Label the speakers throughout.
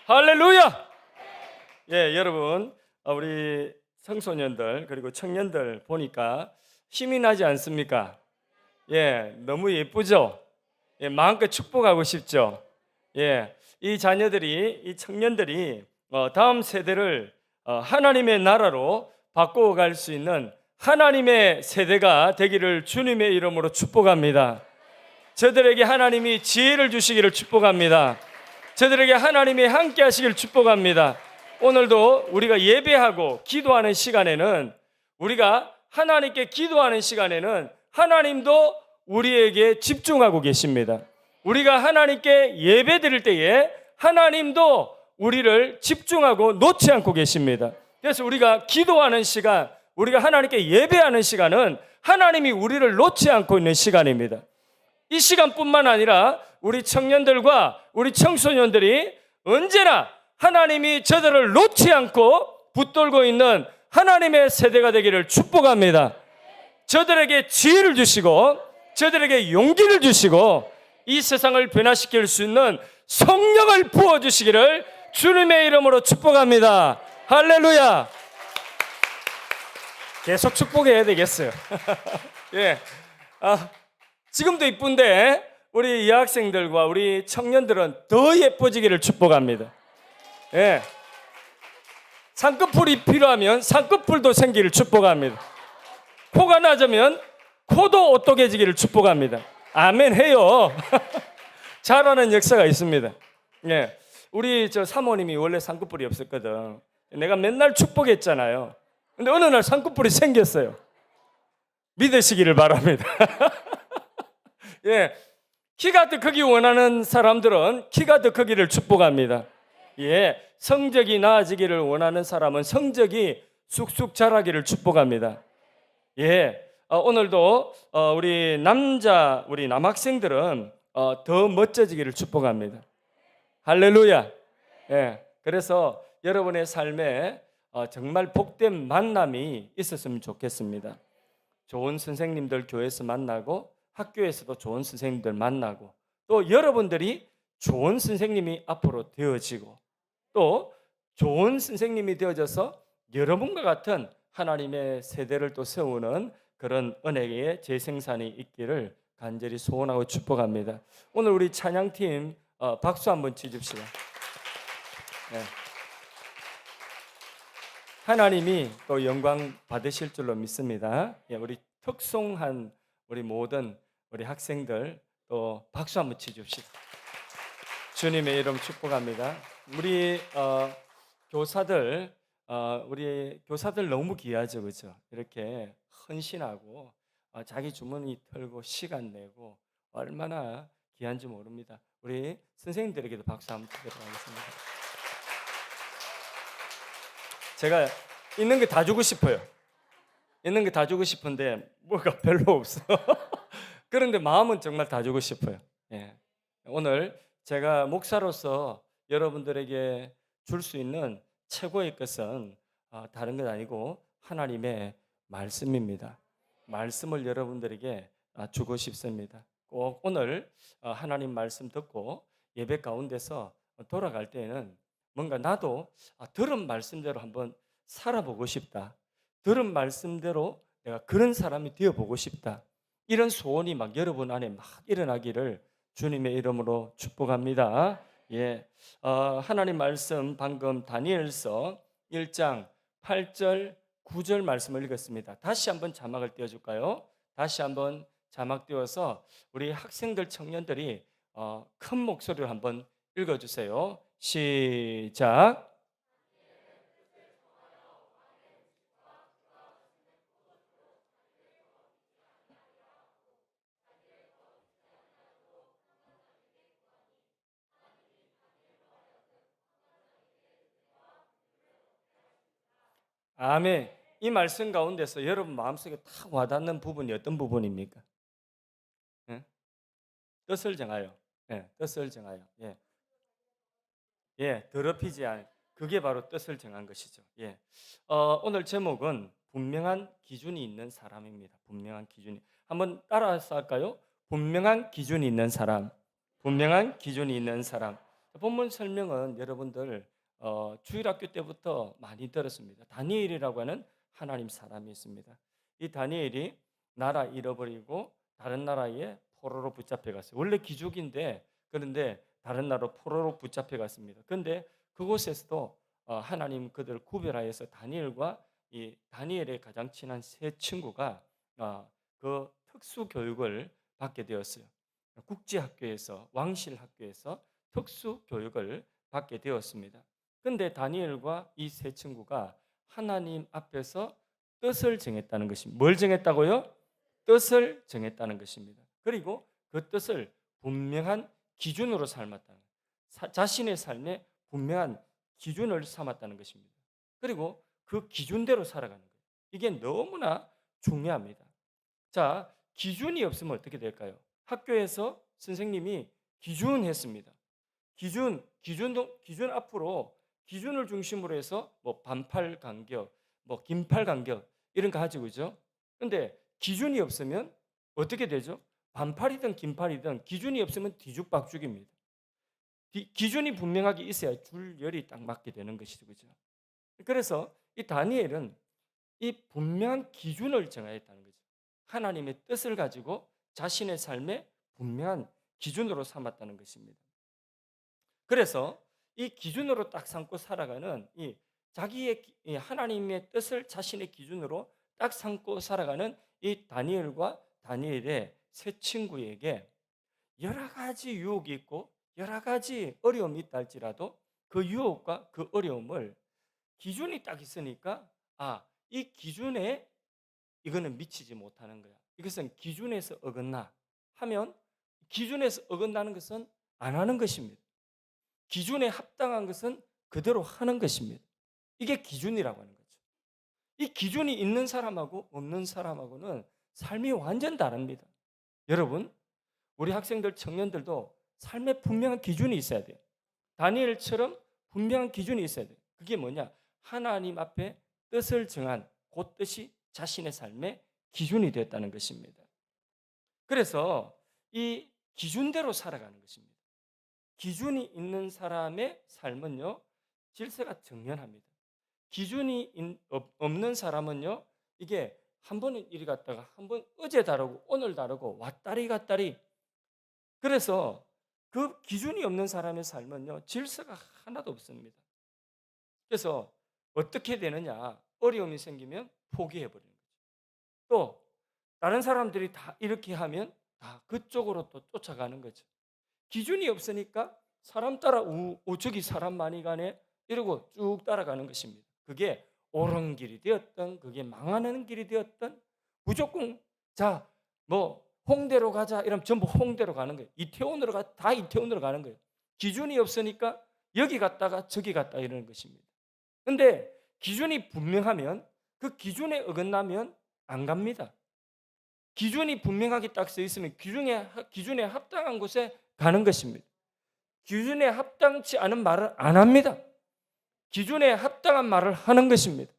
Speaker 1: 할렐루야! 예, 여러분, 우리 청소년들 그리고 청년들 보니까 힘이 나지 않습니까? 예, 너무 예쁘죠? 예, 마음껏 축복하고 싶죠? 예, 이 자녀들이, 이 청년들이 다음 세대를 하나님의 나라로 바꿔갈 수 있는 하나님의 세대가 되기를 주님의 이름으로 축복합니다. 저들에게 하나님이 지혜를 주시기를 축복합니다. 저들에게 하나님이 함께 하시기를 축복합니다. 오늘도 우리가 예배하고 기도하는 시간에는, 우리가 하나님께 기도하는 시간에는 하나님도 우리에게 집중하고 계십니다. 우리가 하나님께 예배 드릴 때에 하나님도 우리를 집중하고 놓지 않고 계십니다. 그래서 우리가 기도하는 시간, 우리가 하나님께 예배하는 시간은 하나님이 우리를 놓지 않고 있는 시간입니다. 이 시간뿐만 아니라 우리 청년들과 우리 청소년들이 언제나 하나님이 저들을 놓지 않고 붙들고 있는 하나님의 세대가 되기를 축복합니다. 저들에게 지혜를 주시고 저들에게 용기를 주시고 이 세상을 변화시킬 수 있는 성령을 부어주시기를 주님의 이름으로 축복합니다. 할렐루야. 계속 축복해야 되겠어요. 예. 지금도 이쁜데 우리 여학생들과 우리 청년들은 더 예뻐지기를 축복합니다. 예. 쌍꺼풀이 필요하면 쌍꺼풀도 생기를 축복합니다. 코가 낮으면 코도 오똑해지기를 축복합니다. 아멘 해요. 잘하는 역사가 있습니다. 예. 우리 사모님이 원래 쌍꺼풀이 없었거든. 내가 맨날 축복했잖아요. 근데 어느 날 쌍꺼풀이 생겼어요. 믿으시기를 바랍니다. 예, 키가 더 크기 원하는 사람들은 키가 더 크기를 축복합니다. 예, 성적이 나아지기를 원하는 사람은 성적이 쑥쑥 자라기를 축복합니다. 예, 오늘도 우리 남학생들은 더 멋져지기를 축복합니다. 할렐루야. 예, 그래서 여러분의 삶에 정말 복된 만남이 있었으면 좋겠습니다. 좋은 선생님들 교회에서 만나고 학교에서도 좋은 선생님들 만나고 또 여러분들이 좋은 선생님이 앞으로 되어지고 또 좋은 선생님이 되어져서 여러분과 같은 하나님의 세대를 또 세우는 그런 은혜의 재생산이 있기를 간절히 소원하고 축복합니다. 오늘 우리 찬양팀 박수 한번 치줍시다. 네. 하나님이 또 영광 받으실 줄로 믿습니다. 예, 우리 특송한 우리 모든 우리 학생들 또 박수 한번 치줍시다. 주님의 이름 축복합니다. 우리 교사들 우리 교사들 너무 귀하죠, 그렇죠? 이렇게 헌신하고 자기 주머니 털고 시간 내고 얼마나 귀한지 모릅니다. 우리 선생님들에게도 박수 한번 드리도록 하겠습니다. 제가 있는 게 다 주고 싶어요. 있는 게 다 주고 싶은데 뭐가 별로 없어. 그런데 마음은 정말 다 주고 싶어요. 예. 오늘 제가 목사로서 여러분들에게 줄 수 있는 최고의 것은 다른 것 아니고 하나님의 말씀입니다. 말씀을 여러분들에게 주고 싶습니다. 꼭 오늘 하나님 말씀 듣고 예배 가운데서 돌아갈 때에는 뭔가 나도 들은 말씀대로 한번 살아보고 싶다. 들은 말씀대로 내가 그런 사람이 되어보고 싶다. 이런 소원이 막 여러분 안에 막 일어나기를 주님의 이름으로 축복합니다. 예, 하나님 말씀 방금 다니엘서 1장 8절 9절 말씀을 읽었습니다. 다시 한번 자막을 띄워줄까요? 다시 한번 자막 띄워서 우리 학생들 청년들이 큰 목소리로 한번 읽어주세요. 시작. 아멘. 이 말씀 가운데서 여러분 마음속에 탁 와닿는 부분이 어떤 부분입니까? 예? 뜻을 정하여. 예, 뜻을 정하여. 예. 예, 더럽히지 않. 그게 바로 뜻을 정한 것이죠. 예. 오늘 제목은 분명한 기준이 있는 사람입니다. 분명한 기준이. 한번 따라서 할까요? 분명한 기준이 있는 사람. 분명한 기준이 있는 사람. 본문 설명은 여러분들 주일학교 때부터 많이 들었습니다. 다니엘이라고 하는 하나님 사람이 있습니다. 이 다니엘이 나라 잃어버리고 다른 나라에 포로로 붙잡혀 갔어요. 원래 귀족인데 그런데 다른 나라로 포로로 붙잡혀 갔습니다. 그런데 그곳에서도 하나님 그들을 구별하여서 다니엘과 이 다니엘의 가장 친한 세 친구가 그 특수 교육을 받게 되었어요. 국제학교에서 왕실학교에서 특수 교육을 받게 되었습니다. 그런데 다니엘과 이 세 친구가 하나님 앞에서 뜻을 정했다는 것입니다. 뭘 정했다고요? 뜻을 정했다는 것입니다. 그리고 그 뜻을 분명한 기준으로 삼았다는 자신의 삶에 분명한 기준을 삼았다는 것입니다. 그리고 그 기준대로 살아가는 거예요. 이게 너무나 중요합니다. 자, 기준이 없으면 어떻게 될까요? 학교에서 선생님이 기준했습니다. 기준 앞으로 기준을 중심으로 해서 뭐 반팔 간격, 뭐 긴팔 간격 이런 거 하죠, 그죠? 근데 기준이 없으면 어떻게 되죠? 반팔이든 긴팔이든 기준이 없으면 뒤죽박죽입니다. 기준이 분명하게 있어야 줄열이 딱 맞게 되는 것이죠, 그죠? 그래서 이 다니엘은 이 분명한 기준을 정하였다는 거죠. 하나님의 뜻을 가지고 자신의 삶에 분명한 기준으로 삼았다는 것입니다. 그래서 이 기준으로 딱 삼고 살아가는 이 자기의 이 하나님의 뜻을 자신의 기준으로 딱 삼고 살아가는 이 다니엘과 다니엘의 세 친구에게 여러 가지 유혹이 있고 여러 가지 어려움이 있다 할지라도 그 유혹과 그 어려움을 기준이 딱 있으니까 이 기준에 이거는 미치지 못하는 거야. 이것은 기준에서 어긋나 하면 기준에서 어긋나는 것은 안 하는 것입니다. 기준에 합당한 것은 그대로 하는 것입니다. 이게 기준이라고 하는 거죠. 이 기준이 있는 사람하고 없는 사람하고는 삶이 완전 다릅니다. 여러분, 우리 학생들, 청년들도 삶에 분명한 기준이 있어야 돼요. 다니엘처럼 분명한 기준이 있어야 돼요. 그게 뭐냐? 하나님 앞에 뜻을 정한 그 뜻이 자신의 삶의 기준이 되었다는 것입니다. 그래서 이 기준대로 살아가는 것입니다. 기준이 있는 사람의 삶은요, 질서가 정연합니다. 기준이 없는 사람은요, 이게 한 번은 이리 갔다가 한 번 어제 다르고 오늘 다르고 왔다리 갔다리. 그래서 그 기준이 없는 사람의 삶은요, 질서가 하나도 없습니다. 그래서 어떻게 되느냐? 어려움이 생기면 포기해버리는 거죠. 또 다른 사람들이 다 이렇게 하면 다 그쪽으로 또 쫓아가는 거죠. 기준이 없으니까 사람 따라 저기 사람 많이 가네 이러고 쭉 따라가는 것입니다. 그게 옳은 길이 되었던 그게 망하는 길이 되었던 무조건 뭐 홍대로 가자 이러면 전부 홍대로 가는 거예요. 이태원으로 다 이태원으로 가는 거예요. 기준이 없으니까 여기 갔다가 저기 갔다 이러는 것입니다. 그런데 기준이 분명하면 그 기준에 어긋나면 안 갑니다. 기준이 분명하게 딱 써 있으면 기준에 합당한 곳에 가는 것입니다. 기준에 합당치 않은 말을 안 합니다. 기준에 합당한 말을 하는 것입니다.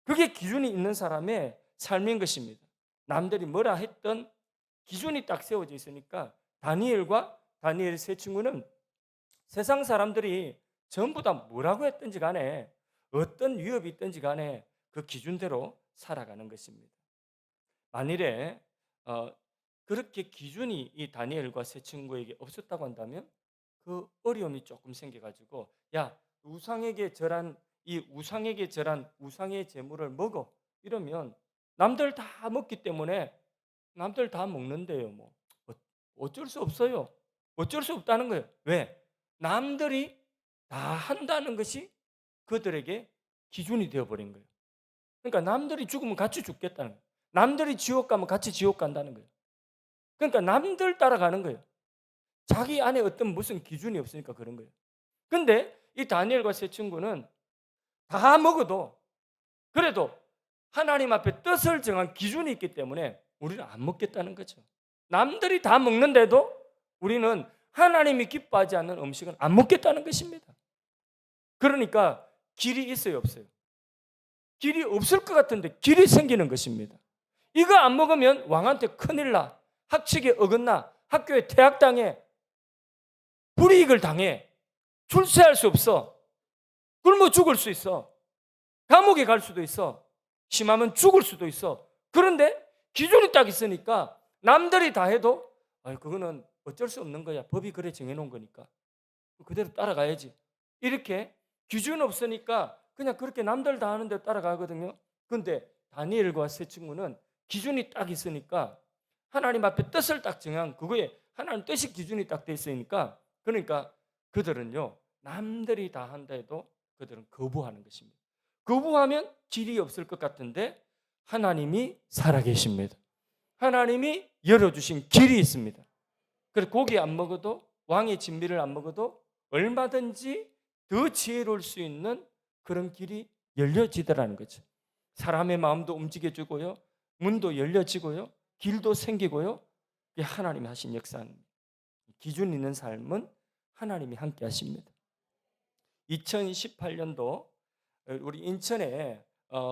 Speaker 1: 그게 기준이 있는 사람의 삶인 것입니다. 남들이 뭐라 했던 기준이 딱 세워져 있으니까 다니엘과 다니엘 세 친구는 세상 사람들이 전부 다 뭐라고 했든지 간에 어떤 위협이 있든지 간에 그 기준대로 살아가는 것입니다. 만일에 그렇게 기준이 이 다니엘과 세 친구에게 없었다고 한다면 그 어려움이 조금 생겨가지고 우상에게 절한 우상의 제물을 먹어 이러면 남들 다 먹기 때문에 남들 다 먹는데요. 뭐 어쩔 수 없어요. 어쩔 수 없다는 거예요. 왜? 남들이 다 한다는 것이 그들에게 기준이 되어버린 거예요. 그러니까 남들이 죽으면 같이 죽겠다는 거예요. 남들이 지옥 가면 같이 지옥 간다는 거예요. 그러니까 남들 따라가는 거예요. 자기 안에 어떤 무슨 기준이 없으니까 그런 거예요. 근데 이 다니엘과 세 친구는 다 먹어도 그래도 하나님 앞에 뜻을 정한 기준이 있기 때문에 우리는 안 먹겠다는 거죠. 남들이 다 먹는데도 우리는 하나님이 기뻐하지 않는 음식은 안 먹겠다는 것입니다. 그러니까 길이 있어요, 없어요? 길이 없을 것 같은데 길이 생기는 것입니다. 이거 안 먹으면 왕한테 큰일 나. 학칙에 어긋나. 학교에 퇴학당해. 불이익을 당해. 출세할 수 없어. 굶어 죽을 수 있어. 감옥에 갈 수도 있어. 심하면 죽을 수도 있어. 그런데 기준이 딱 있으니까 남들이 다 해도 그거는 어쩔 수 없는 거야. 법이 그래 정해놓은 거니까. 그대로 따라가야지. 이렇게 기준 없으니까 그냥 그렇게 남들 다 하는 대로 따라가거든요. 근데 다니엘과 세 친구는 기준이 딱 있으니까 하나님 앞에 뜻을 딱 정한 그거에 하나님 뜻이 기준이 딱 돼 있으니까 그러니까 그들은요 남들이 다 한다 해도 그들은 거부하는 것입니다. 거부하면 길이 없을 것 같은데 하나님이 살아계십니다. 하나님이 열어주신 길이 있습니다. 그래서 고기 안 먹어도 왕의 진미를 안 먹어도 얼마든지 더 지혜로울 수 있는 그런 길이 열려지더라는 거죠. 사람의 마음도 움직여주고요. 문도 열려지고요. 길도 생기고요. 이게 하나님이 하신 역사입니다. 기준 있는 삶은 하나님이 함께 하십니다. 2018년도 우리 인천에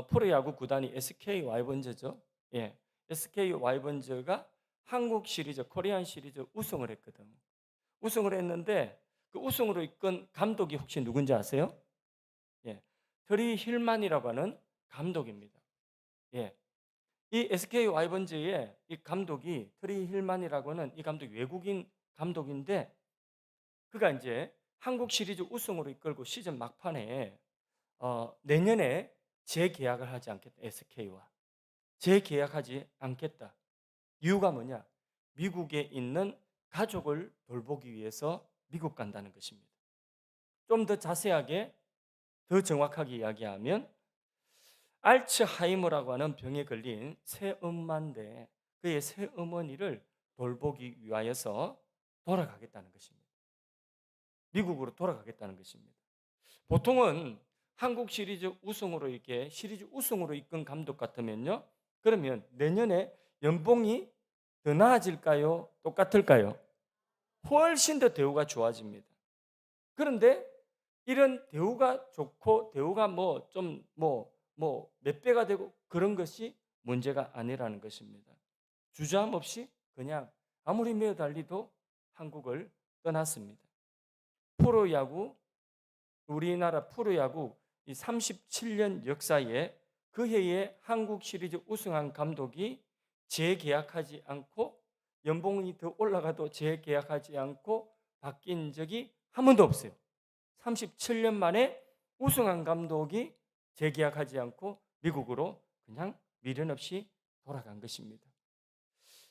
Speaker 1: 프로야구 구단이 SK 와이번즈죠. 예, SK 와이번즈가 한국 시리즈, 코리안 시리즈 우승을 했거든. 우승을 했는데 그 우승으로 이끈 감독이 혹시 누군지 아세요? 예, 트리 힐만이라고 하는 감독입니다. 예, 이 SK 와이번즈의 이 감독이 트리 힐만이라고 하는 이 감독이 외국인 감독인데 그가 이제 한국 시리즈 우승으로 이끌고 시즌 막판에 내년에 재계약을 하지 않겠다. SK와 재계약하지 않겠다. 이유가 뭐냐? 미국에 있는 가족을 돌보기 위해서 미국 간다는 것입니다. 좀 더 자세하게 더 정확하게 이야기하면 알츠하이머라고 하는 병에 걸린 새엄마인데 그의 새어머니를 돌보기 위하여서 돌아가겠다는 것입니다. 미국으로 돌아가겠다는 것입니다. 보통은 한국 시리즈 우승으로 이렇게 시리즈 우승으로 이끈 감독 같으면요. 그러면 내년에 연봉이 더 나아질까요? 똑같을까요? 훨씬 더 대우가 좋아집니다. 그런데 이런 대우가 좋고 대우가 몇 배가 되고 그런 것이 문제가 아니라는 것입니다. 주저함 없이 그냥 아무리 매어 달리도 한국을 떠났습니다. 프로야구 우리나라 프로야구 이 37년 역사에 그 해에 한국 시리즈 우승한 감독이 재계약하지 않고 연봉이 더 올라가도 재계약하지 않고 바뀐 적이 한 번도 없어요. 37년 만에 우승한 감독이 재계약하지 않고 미국으로 그냥 미련 없이 돌아간 것입니다.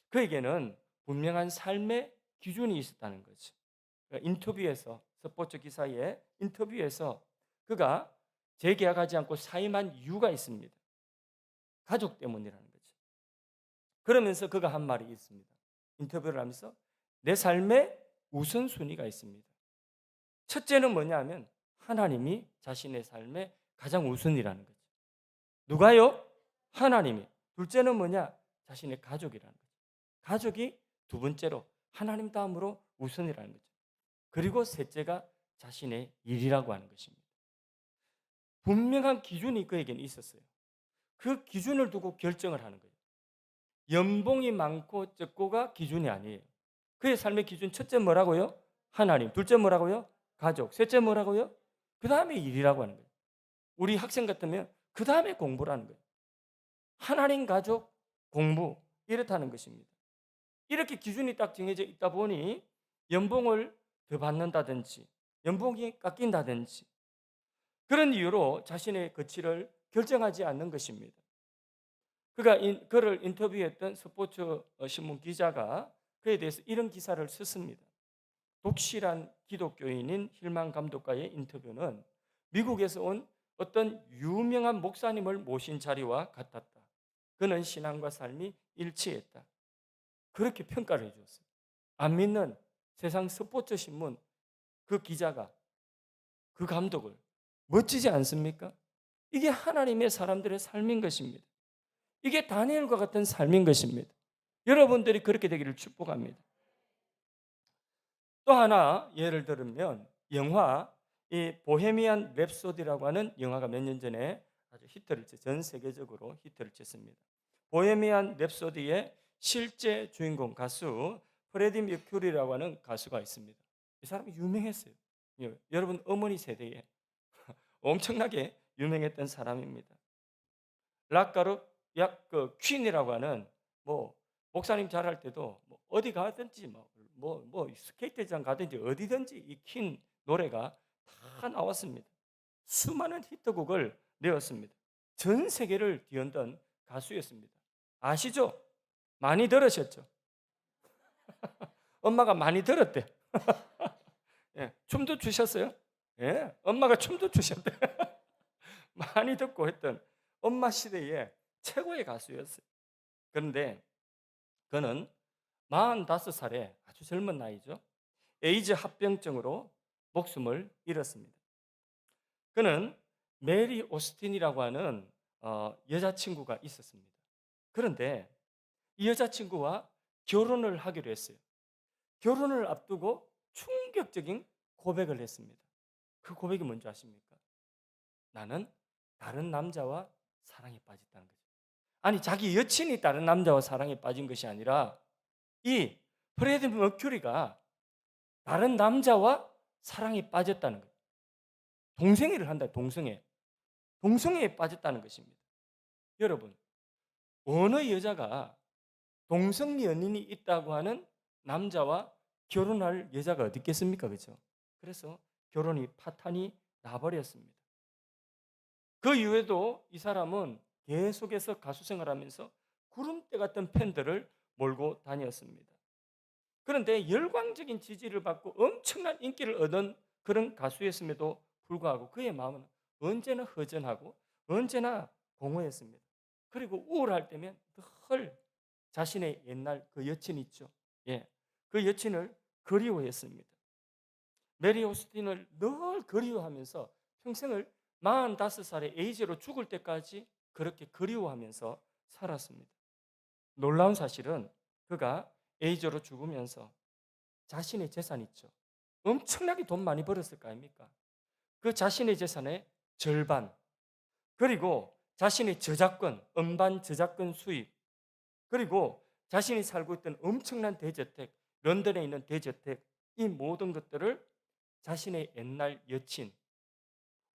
Speaker 1: 그에게는 분명한 삶의 기준이 있었다는 거죠. 인터뷰에서 스포츠 기사의 인터뷰에서 그가 재계약하지 않고 사임한 이유가 있습니다. 가족 때문이라는 거죠. 그러면서 그가 한 말이 있습니다. 인터뷰를 하면서 내 삶의 우선순위가 있습니다. 첫째는 뭐냐면 하나님이 자신의 삶의 가장 우선이라는 거죠. 누가요? 하나님이. 둘째는 뭐냐? 자신의 가족이라는 거죠. 가족이 두 번째로 하나님 다음으로 우선이라는 거죠. 그리고 셋째가 자신의 일이라고 하는 것입니다. 분명한 기준이 그에게는 있었어요. 그 기준을 두고 결정을 하는 거예요. 연봉이 많고 적고가 기준이 아니에요. 그의 삶의 기준 첫째 뭐라고요? 하나님. 둘째 뭐라고요? 가족. 셋째 뭐라고요? 그 다음에 일이라고 하는 거예요. 우리 학생 같으면 그 다음에 공부라는 거예요. 하나님, 가족, 공부 이렇다는 것입니다. 이렇게 기준이 딱 정해져 있다 보니 연봉을 더 받는다든지 연봉이 깎인다든지 그런 이유로 자신의 가치를 결정하지 않는 것입니다. 그를 인터뷰했던 스포츠 신문 기자가 그에 대해서 이런 기사를 썼습니다. 독실한 기독교인인 힐만 감독과의 인터뷰는 미국에서 온 어떤 유명한 목사님을 모신 자리와 같았다. 그는 신앙과 삶이 일치했다. 그렇게 평가를 해주었어요. 안 믿는 세상 스포츠 신문 그 기자가 그 감독을 멋지지 않습니까? 이게 하나님의 사람들의 삶인 것입니다. 이게 다니엘과 같은 삶인 것입니다. 여러분들이 그렇게 되기를 축복합니다. 또 하나 예를 들면 영화 이 보헤미안 랩소디라고 하는 영화가 몇 년 전에 아주 히트를 전 세계적으로 히트를 쳤습니다. 보헤미안 랩소디의 실제 주인공 가수 프레디 머큐리라고 하는 가수가 있습니다. 이 사람이 유명했어요. 여러분 어머니 세대에 엄청나게 유명했던 사람입니다. 락가루 그 퀸이라고 하는 뭐 목사님 잘할 때도 뭐 어디 가든지 뭐 스케이트장 가든지 어디든지 이 퀸 노래가 다 나왔습니다. 수많은 히트곡을 내었습니다. 전 세계를 뒤흔든 가수였습니다. 아시죠? 많이 들으셨죠? 엄마가 많이 들었대. 예, 춤도 추셨어요? 예, 엄마가 춤도 추셨대. 많이 듣고 했던 엄마 시대의 최고의 가수였어요. 그런데 그는 45살에 아주 젊은 나이죠. 에이즈 합병증으로 목숨을 잃었습니다. 그는 메리 오스틴이라고 하는 여자친구가 있었습니다. 그런데 이 여자친구와 결혼을 하기로 했어요. 결혼을 앞두고 충격적인 고백을 했습니다. 그 고백이 뭔지 아십니까? 나는 다른 남자와 사랑에 빠졌다는 거죠. 아니, 자기 여친이 다른 남자와 사랑에 빠진 것이 아니라 이 프레디 머큐리가 다른 남자와 사랑에 빠졌다는 거예요. 동성애를 한다. 동성애에 빠졌다는 것입니다. 여러분, 어느 여자가 동성 연인이 있다고 하는 남자와 결혼할 여자가 어디 있겠습니까? 그렇죠? 그래서 결혼이 파탄이 나버렸습니다. 그 이후에도 이 사람은 계속해서 가수 생활하면서 구름대 같은 팬들을 몰고 다녔습니다. 그런데 열광적인 지지를 받고 엄청난 인기를 얻은 그런 가수였음에도 불구하고 그의 마음은 언제나 허전하고 언제나 공허했습니다. 그리고 우울할 때면 늘 자신의 옛날 그 여친 있죠. 예, 그 여친을 그리워했습니다. 메리 오스틴을 늘 그리워하면서 평생을 45살의 에이즈로 죽을 때까지 그렇게 그리워하면서 살았습니다. 놀라운 사실은 그가 에이즈로 죽으면서 자신의 재산 있죠. 엄청나게 돈 많이 벌었을 거 아닙니까? 그 자신의 재산의 절반, 그리고 자신의 저작권, 음반 저작권 수입, 그리고 자신이 살고 있던 엄청난 대저택, 런던에 있는 대저택, 이 모든 것들을 자신의 옛날 여친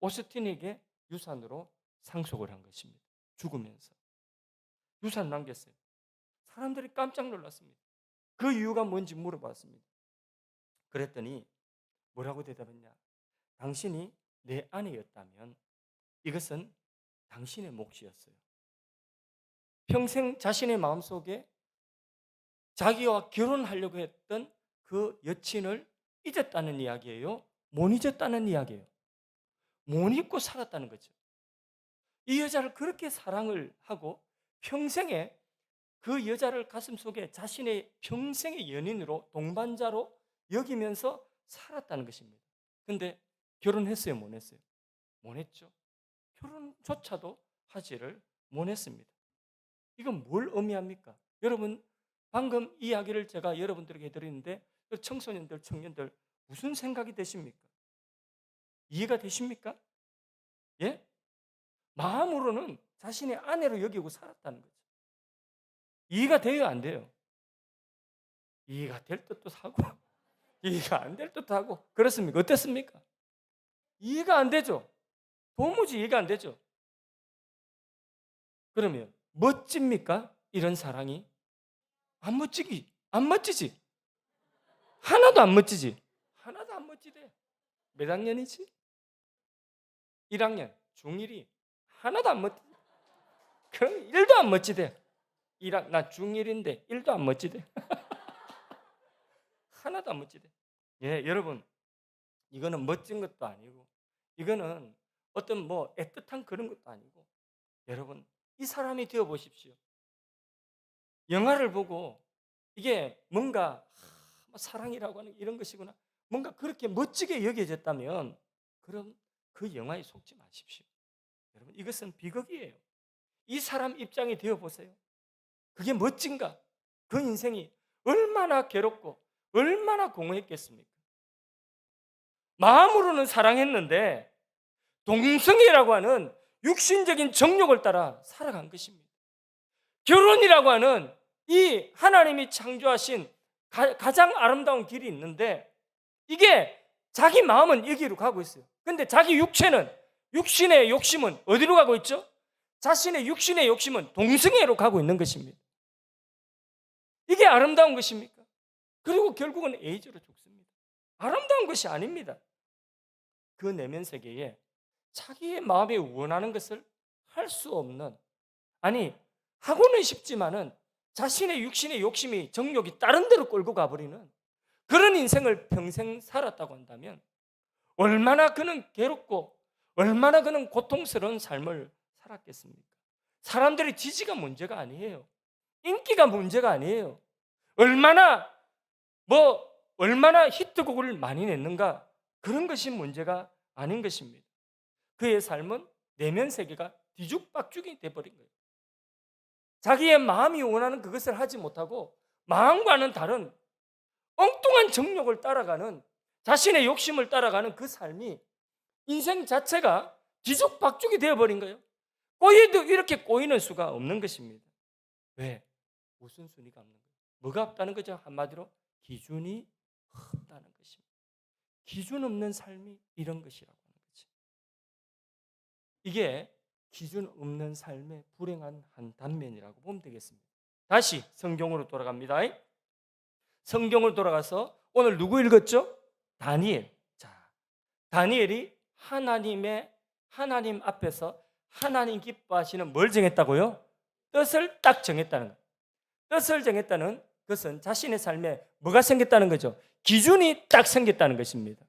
Speaker 1: 오스틴에게 유산으로 상속을 한 것입니다. 죽으면서 유산 남겼어요. 사람들이 깜짝 놀랐습니다. 그 이유가 뭔지 물어봤습니다. 그랬더니 뭐라고 대답했냐? 당신이 내 아내였다면 이것은 당신의 몫이었어요. 평생 자신의 마음속에 자기와 결혼하려고 했던 그 여친을 잊었다는 이야기예요? 못 잊었다는 이야기예요? 못 잊고 살았다는 거죠. 이 여자를 그렇게 사랑을 하고 평생에 그 여자를 가슴속에 자신의 평생의 연인으로 동반자로 여기면서 살았다는 것입니다. 근데 결혼했어요? 못 했어요? 못 했죠. 결혼조차도 하지를 못했습니다. 이건 뭘 의미합니까? 여러분, 방금 이야기를 제가 여러분들에게 드리는데 청소년들, 청년들 무슨 생각이 되십니까? 이해가 되십니까? 예? 마음으로는 자신의 아내로 여기고 살았다는 거죠. 이해가 돼요, 안 돼요? 이해가 될 듯도 하고 이해가 안 될 듯도 하고 그렇습니까? 어땠습니까? 이해가 안 되죠. 도무지 이해가 안 되죠. 그러면 멋집니까? 이런 사랑이? 안 멋지지. 하나도 안 멋지지. 하나도 안 멋지대. 몇 학년이지? 1학년, 중1이 하나도 안 멋지. 그럼 1도 안 멋지대. 나 중1인데 1도 안 멋지대. 하나도 안 멋지대. 예, 여러분, 이거는 멋진 것도 아니고 이거는 어떤 뭐 애틋한 그런 것도 아니고 여러분, 이 사람이 되어 보십시오. 영화를 보고 이게 뭔가 사랑이라고 하는 이런 것이구나, 뭔가 그렇게 멋지게 여겨졌다면 그럼 그 영화에 속지 마십시오. 여러분, 이것은 비극이에요. 이 사람 입장이 되어 보세요. 그게 멋진가? 그 인생이 얼마나 괴롭고 얼마나 공허했겠습니까? 마음으로는 사랑했는데 동성애라고 하는 육신적인 정욕을 따라 살아간 것입니다. 결혼이라고 하는 이 하나님이 창조하신 가장 아름다운 길이 있는데 이게 자기 마음은 여기로 가고 있어요. 근데 자기 육신의 욕심은 어디로 가고 있죠? 자신의 육신의 욕심은 동성애로 가고 있는 것입니다. 이게 아름다운 것입니까? 그리고 결국은 에이즈로 죽습니다. 아름다운 것이 아닙니다. 그 내면 세계에 자기의 마음에 원하는 것을 할 수 없는, 아니 하고는 싶지만은 자신의 육신의 욕심이, 정욕이 다른 데로 끌고 가버리는 그런 인생을 평생 살았다고 한다면 얼마나 그는 괴롭고 얼마나 그는 고통스러운 삶을 살았겠습니까? 사람들의 지지가 문제가 아니에요. 인기가 문제가 아니에요. 얼마나 히트곡을 많이 냈는가, 그런 것이 문제가 아닌 것입니다. 그의 삶은 내면 세계가 뒤죽박죽이 돼버린 거예요. 자기의 마음이 원하는 그것을 하지 못하고 마음과는 다른 엉뚱한 정욕을 따라가는, 자신의 욕심을 따라가는 그 삶이, 인생 자체가 뒤죽박죽이 되어버린 거예요. 꼬이도 이렇게 꼬이는 수가 없는 것입니다. 왜? 무슨 순위가 없는 거예요? 뭐가 없다는 거죠? 한마디로 기준이 없다는 것입니다. 기준 없는 삶이 이런 것이라고 하는 거죠. 이게 기준 없는 삶의 불행한 한 단면이라고 보면 되겠습니다. 다시 성경으로 돌아갑니다. 성경으로 돌아가서 오늘 누구 읽었죠? 다니엘. 자, 다니엘이 하나님 앞에서 하나님 기뻐하시는 뭘 정했다고요? 뜻을 딱 정했다는 거예요. 뜻을 정했다는 것은 자신의 삶에 뭐가 생겼다는 거죠? 기준이 딱 생겼다는 것입니다.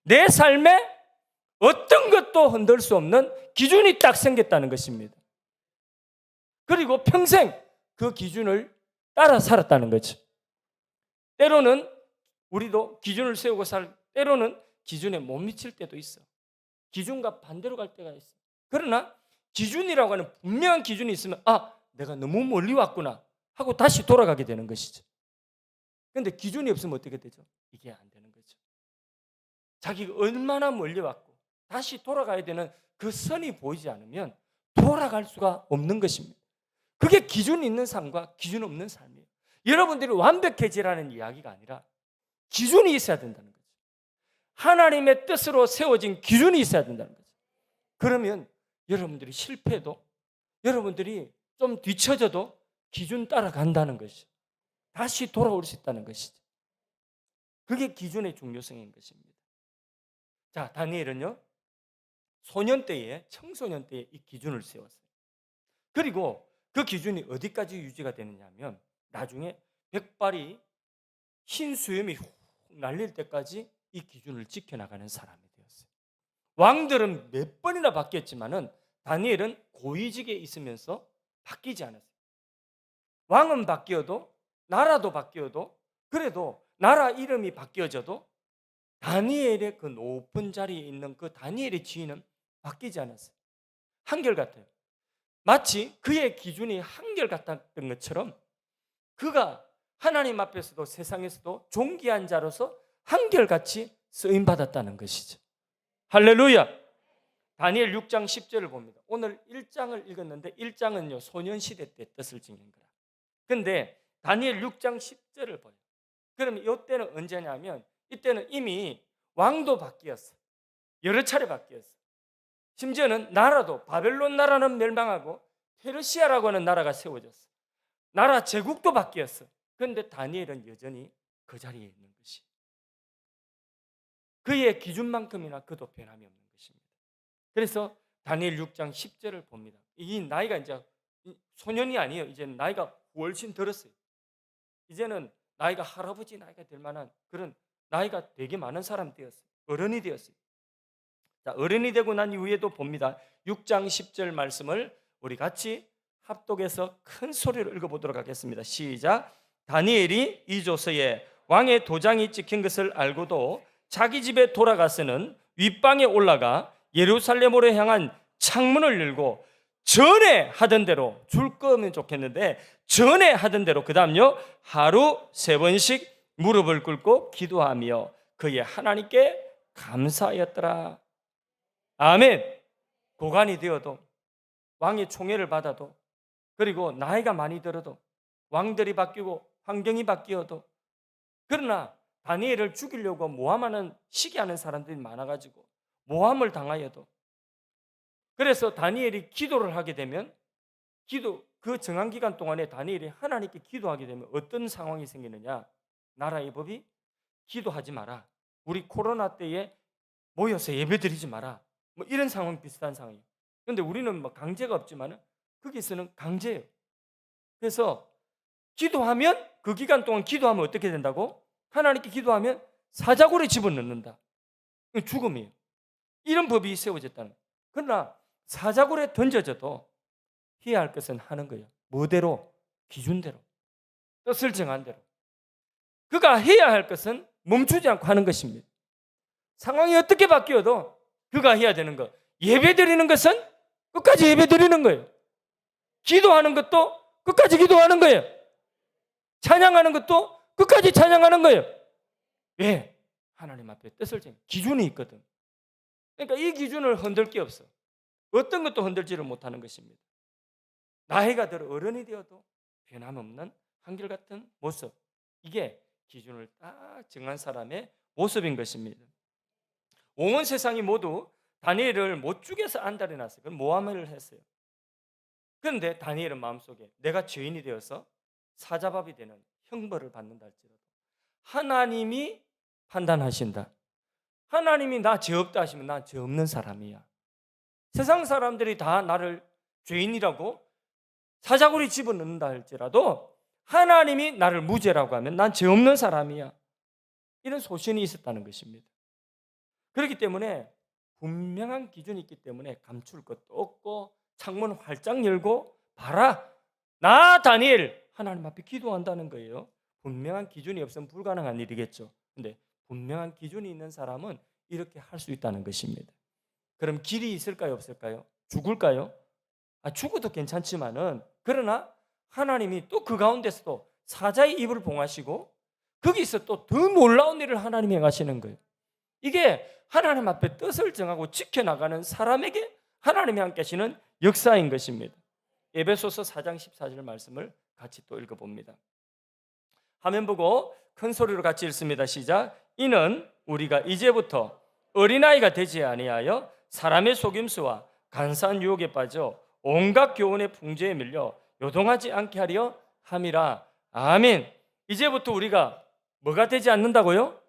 Speaker 1: 내 삶에 어떤 것도 흔들 수 없는 기준이 딱 생겼다는 것입니다. 그리고 평생 그 기준을 따라 살았다는 거죠. 때로는 우리도 기준을 세우고 때로는 기준에 못 미칠 때도 있어. 기준과 반대로 갈 때가 있어. 그러나 기준이라고 하는 분명한 기준이 있으면 내가 너무 멀리 왔구나 하고 다시 돌아가게 되는 것이죠. 그런데 기준이 없으면 어떻게 되죠? 이게 안 되는 거죠. 자기가 얼마나 멀리 왔고 다시 돌아가야 되는 그 선이 보이지 않으면 돌아갈 수가 없는 것입니다. 그게 기준 있는 삶과 기준 없는 삶이에요. 여러분들이 완벽해지라는 이야기가 아니라 기준이 있어야 된다는 거죠. 하나님의 뜻으로 세워진 기준이 있어야 된다는 거죠. 그러면 여러분들이 실패해도, 여러분들이 좀 뒤처져도 기준 따라간다는 것이죠. 다시 돌아올 수 있다는 것이죠. 그게 기준의 중요성인 것입니다. 자, 다니엘은요, 청소년 때에 이 기준을 세웠어요. 그리고 그 기준이 어디까지 유지가 되느냐 하면 나중에 백발이 흰 수염이 훅 날릴 때까지 이 기준을 지켜나가는 사람이 되었어요. 왕들은 몇 번이나 바뀌었지만은 다니엘은 고위직에 있으면서 바뀌지 않았어요. 왕은 바뀌어도, 나라도 바뀌어도, 그래도 나라 이름이 바뀌어져도 다니엘의 그 높은 자리에 있는 그 다니엘의 지위는 바뀌지 않았어요. 한결같아요. 마치 그의 기준이 한결같았던 것처럼 그가 하나님 앞에서도 세상에서도 존귀한 자로서 한결같이 쓰임받았다는 것이죠. 할렐루야. 다니엘 6장 10절을 봅니다. 오늘 1장을 읽었는데 1장은요 소년시대 때 뜻을 지닌 거라. 근데 다니엘 6장 10절을 봐요. 그러면 이때는 언제냐면 이때는 이미 왕도 바뀌었어. 여러 차례 바뀌었어. 심지어는 나라도, 바벨론 나라는 멸망하고 페르시아라고 하는 나라가 세워졌어. 나라 제국도 바뀌었어. 그런데 다니엘은 여전히 그 자리에 있는 것이, 그의 기준만큼이나 그도 변함이 없는 것입니다. 그래서 다니엘 6장 10절을 봅니다. 이 나이가 이제 소년이 아니에요. 이제 나이가 훨씬 들었어요. 이제는 나이가 할아버지 나이가 될 만한 그런 나이가 되게 많은 사람이 되었어요. 어른이 되었어요. 자, 어른이 되고 난 이후에도 봅니다. 6장 10절 말씀을 우리 같이 합독해서 큰 소리로 읽어보도록 하겠습니다. 시작. 다니엘이 이 조서에 왕의 도장이 찍힌 것을 알고도 자기 집에 돌아가서는 윗방에 올라가 예루살렘으로 향한 창문을 열고 전에 하던 대로, 줄 거면 좋겠는데 전에 하던 대로, 그 다음요 하루 3번씩 무릎을 꿇고 기도하며 그의 하나님께 감사하였더라. 아멘. 고관이 되어도, 왕의 총애를 받아도, 그리고 나이가 많이 들어도, 왕들이 바뀌고 환경이 바뀌어도, 그러나 다니엘을 죽이려고 모함하는 시기하는 사람들이 많아가지고 모함을 당하여도, 그래서 다니엘이 기도를 하게 되면 그 정한 기간 동안에 다니엘이 하나님께 기도하게 되면 어떤 상황이 생기느냐? 나라의 법이 기도하지 마라, 우리 코로나 때에 모여서 예배드리지 마라, 뭐 이런 상황, 비슷한 상황이에요. 그런데 우리는 뭐 강제가 없지만 거기서는 강제예요. 그래서 기도하면, 그 기간 동안 기도하면 어떻게 된다고? 하나님께 기도하면 사자굴에 집어넣는다. 이건 죽음이에요. 이런 법이 세워졌다는 거예요. 그러나 사자굴에 던져져도 해야 할 것은 하는 거예요. 뭐대로? 기준대로, 뜻을 정한 대로. 그가 해야 할 것은 멈추지 않고 하는 것입니다. 상황이 어떻게 바뀌어도 그가 해야 되는 것, 예배드리는 것은 끝까지 예배드리는 거예요. 기도하는 것도 끝까지 기도하는 거예요. 찬양하는 것도 끝까지 찬양하는 거예요. 왜? 하나님 앞에 뜻을 정해 기준이 있거든. 그러니까 이 기준을 흔들 게 없어. 어떤 것도 흔들지를 못하는 것입니다. 나이가 들어 어른이 되어도 변함없는 한결같은 모습, 이게 기준을 딱 정한 사람의 모습인 것입니다. 온 세상이 모두 다니엘을 못 죽여서 안달이 났어요. 그건 모함을 했어요. 그런데 다니엘은 마음속에 내가 죄인이 되어서 사자밥이 되는 형벌을 받는다 할지라도 하나님이 판단하신다, 하나님이 나 죄 없다 하시면 난 죄 없는 사람이야, 세상 사람들이 다 나를 죄인이라고 사자굴에 집어넣는다 할지라도 하나님이 나를 무죄라고 하면 난 죄 없는 사람이야, 이런 소신이 있었다는 것입니다. 그렇기 때문에 분명한 기준이 있기 때문에 감출 것도 없고 창문 활짝 열고 봐라, 나 다니엘 하나님 앞에 기도한다는 거예요. 분명한 기준이 없으면 불가능한 일이겠죠. 근데 분명한 기준이 있는 사람은 이렇게 할 수 있다는 것입니다. 그럼 길이 있을까요, 없을까요? 죽을까요? 죽어도 괜찮지만은, 그러나 하나님이 또 그 가운데서도 사자의 입을 봉하시고 거기서 또 더 놀라운 일을 하나님이 행하시는 거예요. 이게 하나님 앞에 뜻을 정하고 지켜나가는 사람에게 하나님이 함께 하시는 역사인 것입니다. 에베소서 4장 14절 말씀을 같이 또 읽어봅니다. 화면 보고 큰 소리로 같이 읽습니다. 시작. 이는 우리가 이제부터 어린아이가 되지 아니하여 사람의 속임수와 간사한 유혹에 빠져 온갖 교훈의 풍조에 밀려 요동하지 않게 하려 함이라. 아멘. 이제부터 우리가 뭐가 되지 않는다고요?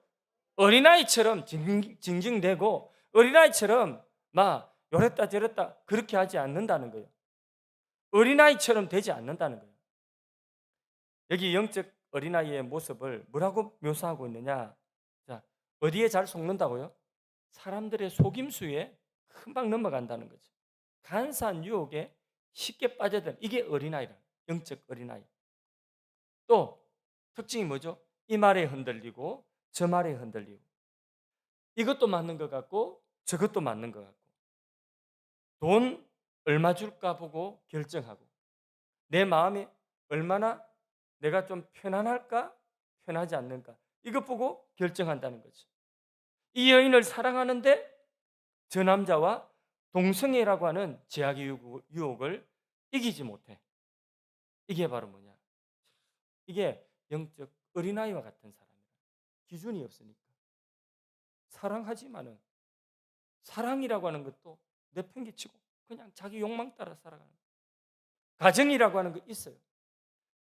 Speaker 1: 어린아이처럼 징징대고 어린아이처럼 막 요랬다 저랬다 그렇게 하지 않는다는 거예요. 어린아이처럼 되지 않는다는 거예요. 여기 영적 어린아이의 모습을 뭐라고 묘사하고 있느냐? 자, 어디에 잘 속는다고요? 사람들의 속임수에 금방 넘어간다는 거죠. 간사한 유혹에 쉽게 빠져든, 이게 어린아이라, 영적 어린아이. 또 특징이 뭐죠? 이 말에 흔들리고 저 말에 흔들리고, 이것도 맞는 것 같고 저것도 맞는 것 같고, 돈 얼마 줄까 보고 결정하고, 내 마음이 얼마나 내가 좀 편안할까 편하지 않는가 이것 보고 결정한다는 거죠. 이 여인을 사랑하는데 저 남자와 동성애라고 하는 제약의 유혹을 이기지 못해. 이게 바로 뭐냐? 이게 영적 어린아이와 같은 사람이다. 기준이 없으니까. 사랑하지만은 사랑이라고 하는 것도 내팽개치고 그냥 자기 욕망 따라 살아가는 거예요. 가정이라고 하는 거 있어요.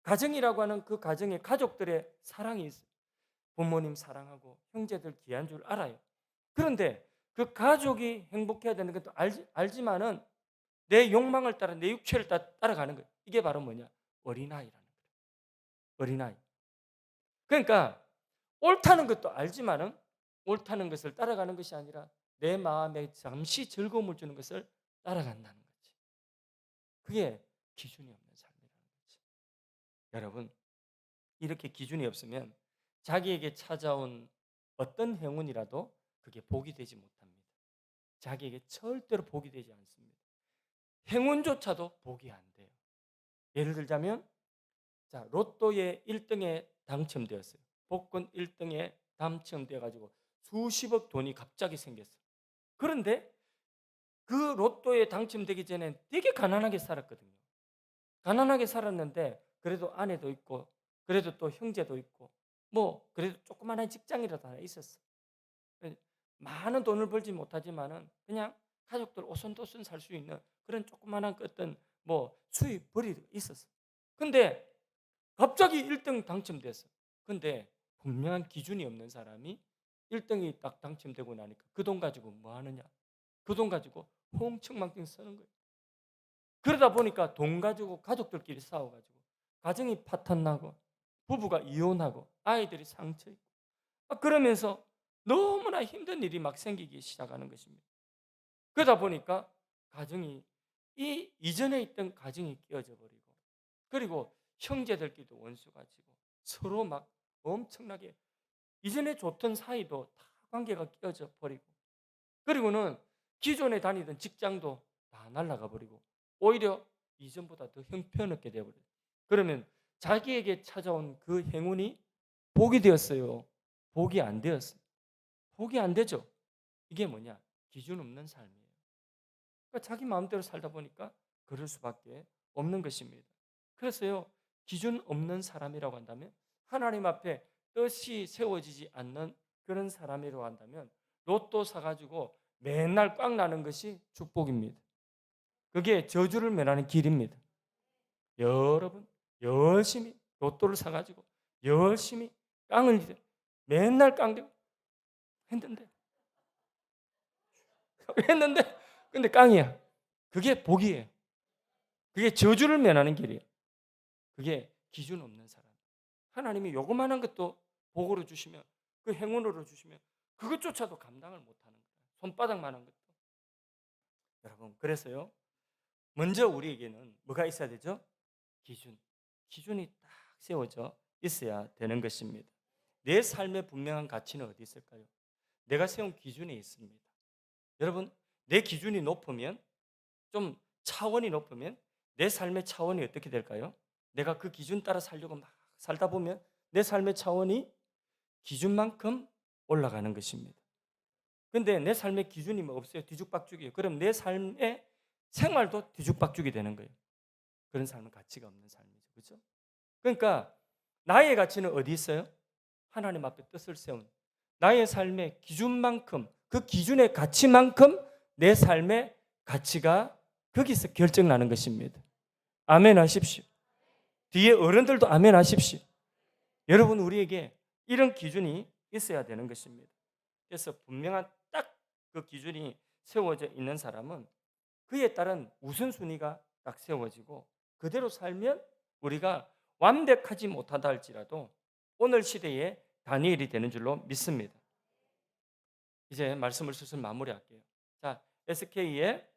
Speaker 1: 가정이라고 하는 그 가정에 가족들의 사랑이 있어요. 부모님 사랑하고 형제들 귀한 줄 알아요. 그런데 그 가족이 행복해야 되는 것도 알지만은 내 욕망을 따라 내 육체를 따라가는 거예요. 이게 바로 뭐냐? 어린아이라는 거예요. 어린아이. 그러니까 옳다는 것도 알지만은 옳다는 것을 따라가는 것이 아니라 내 마음에 잠시 즐거움을 주는 것을 따라간다는 거지. 그게 기준이 없는 삶이라는 거지. 여러분, 이렇게 기준이 없으면 자기에게 찾아온 어떤 행운이라도 그게 복이 되지 못합니다. 자기에게 절대로 복이 되지 않습니다. 행운조차도 복이 안 돼요. 예를 들자면, 자, 로또에 1등에 당첨되었어요. 복권 1등에 당첨되어 가지고 수십억 돈이 갑자기 생겼어요. 그런데 그 로또에 당첨되기 전에 되게 가난하게 살았거든요. 가난하게 살았는데 그래도 아내도 있고 그래도 또 형제도 있고 뭐 그래도 조그마한 직장이라도 하나 있었어. 많은 돈을 벌지 못하지만은 그냥 가족들 오순도순 살 수 있는 그런 조그마한 어떤 뭐 수입벌이 있었어. 근데 갑자기 1등 당첨됐어. 근데 분명한 기준이 없는 사람이 1등이 딱 당첨되고 나니까 그 돈 가지고 뭐 하느냐? 그 돈 가지고 흥청망청 쓰는 거예요. 그러다 보니까 돈 가지고 가족들끼리 싸워가지고 가정이 파탄나고 부부가 이혼하고 아이들이 상처 입고 그러면서 너무나 힘든 일이 막 생기기 시작하는 것입니다. 그러다 보니까 가정이 이 이전에 있던 가정이 깨어져 버리고 그리고 형제들끼리도 원수 가지고 서로 막 엄청나게 이전에 좋던 사이도 다 관계가 깨어져 버리고 그리고는 기존에 다니던 직장도 다 날아가 버리고 오히려 이전보다 더 형편없게 되어버려요. 그러면 자기에게 찾아온 그 행운이 복이 되었어요? 복이 안 되었어요? 복이 안 되죠. 이게 뭐냐? 기준 없는 삶이에요. 그러니까 자기 마음대로 살다 보니까 그럴 수밖에 없는 것입니다. 그래서요, 기준 없는 사람이라고 한다면 하나님 앞에 뜻이 세워지지 않는 그런 사람이라고 한다면 로또 사가지고 맨날 꽝 나는 것이 축복입니다. 그게 저주를 면하는 길입니다. 여러분 열심히 로또를 사가지고 열심히 깡을 맨날 깡대고 했는데 근데 깡이야. 그게 복이에요. 그게 저주를 면하는 길이에요. 그게 기준 없는 사람. 하나님이 요거만한 것도 복으로 주시면 그 행운으로 주시면 그것조차도 감당을 못하는 거예요. 손바닥만한 것도. 여러분 그래서요. 먼저 우리에게는 뭐가 있어야 되죠? 기준. 기준이 딱 세워져 있어야 되는 것입니다. 내 삶의 분명한 가치는 어디 있을까요? 내가 세운 기준이 있습니다. 여러분 내 기준이 높으면 좀 차원이 높으면 내 삶의 차원이 어떻게 될까요? 내가 그 기준 따라 살려고 막 살다 보면 내 삶의 차원이 기준만큼 올라가는 것입니다. 근데 내 삶의 기준이 뭐 없어요. 뒤죽박죽이에요. 그럼 내 삶의 생활도 뒤죽박죽이 되는 거예요. 그런 삶은 가치가 없는 삶이죠. 그렇죠? 그러니까 나의 가치는 어디 있어요? 하나님 앞에 뜻을 세운 나의 삶의 기준만큼 그 기준의 가치만큼 내 삶의 가치가 거기서 결정나는 것입니다. 아멘 하십시오. 뒤에 어른들도 아멘 하십시오. 여러분 우리에게 이런 기준이 있어야 되는 것입니다. 그래서 분명한 딱 그 기준이 세워져 있는 사람은 그에 따른 우선순위가 딱 세워지고 그대로 살면 우리가 완벽하지 못하다 할지라도 오늘 시대에 다니엘이 되는 줄로 믿습니다. 이제 말씀을 슬슬 마무리할게요. 자, SK의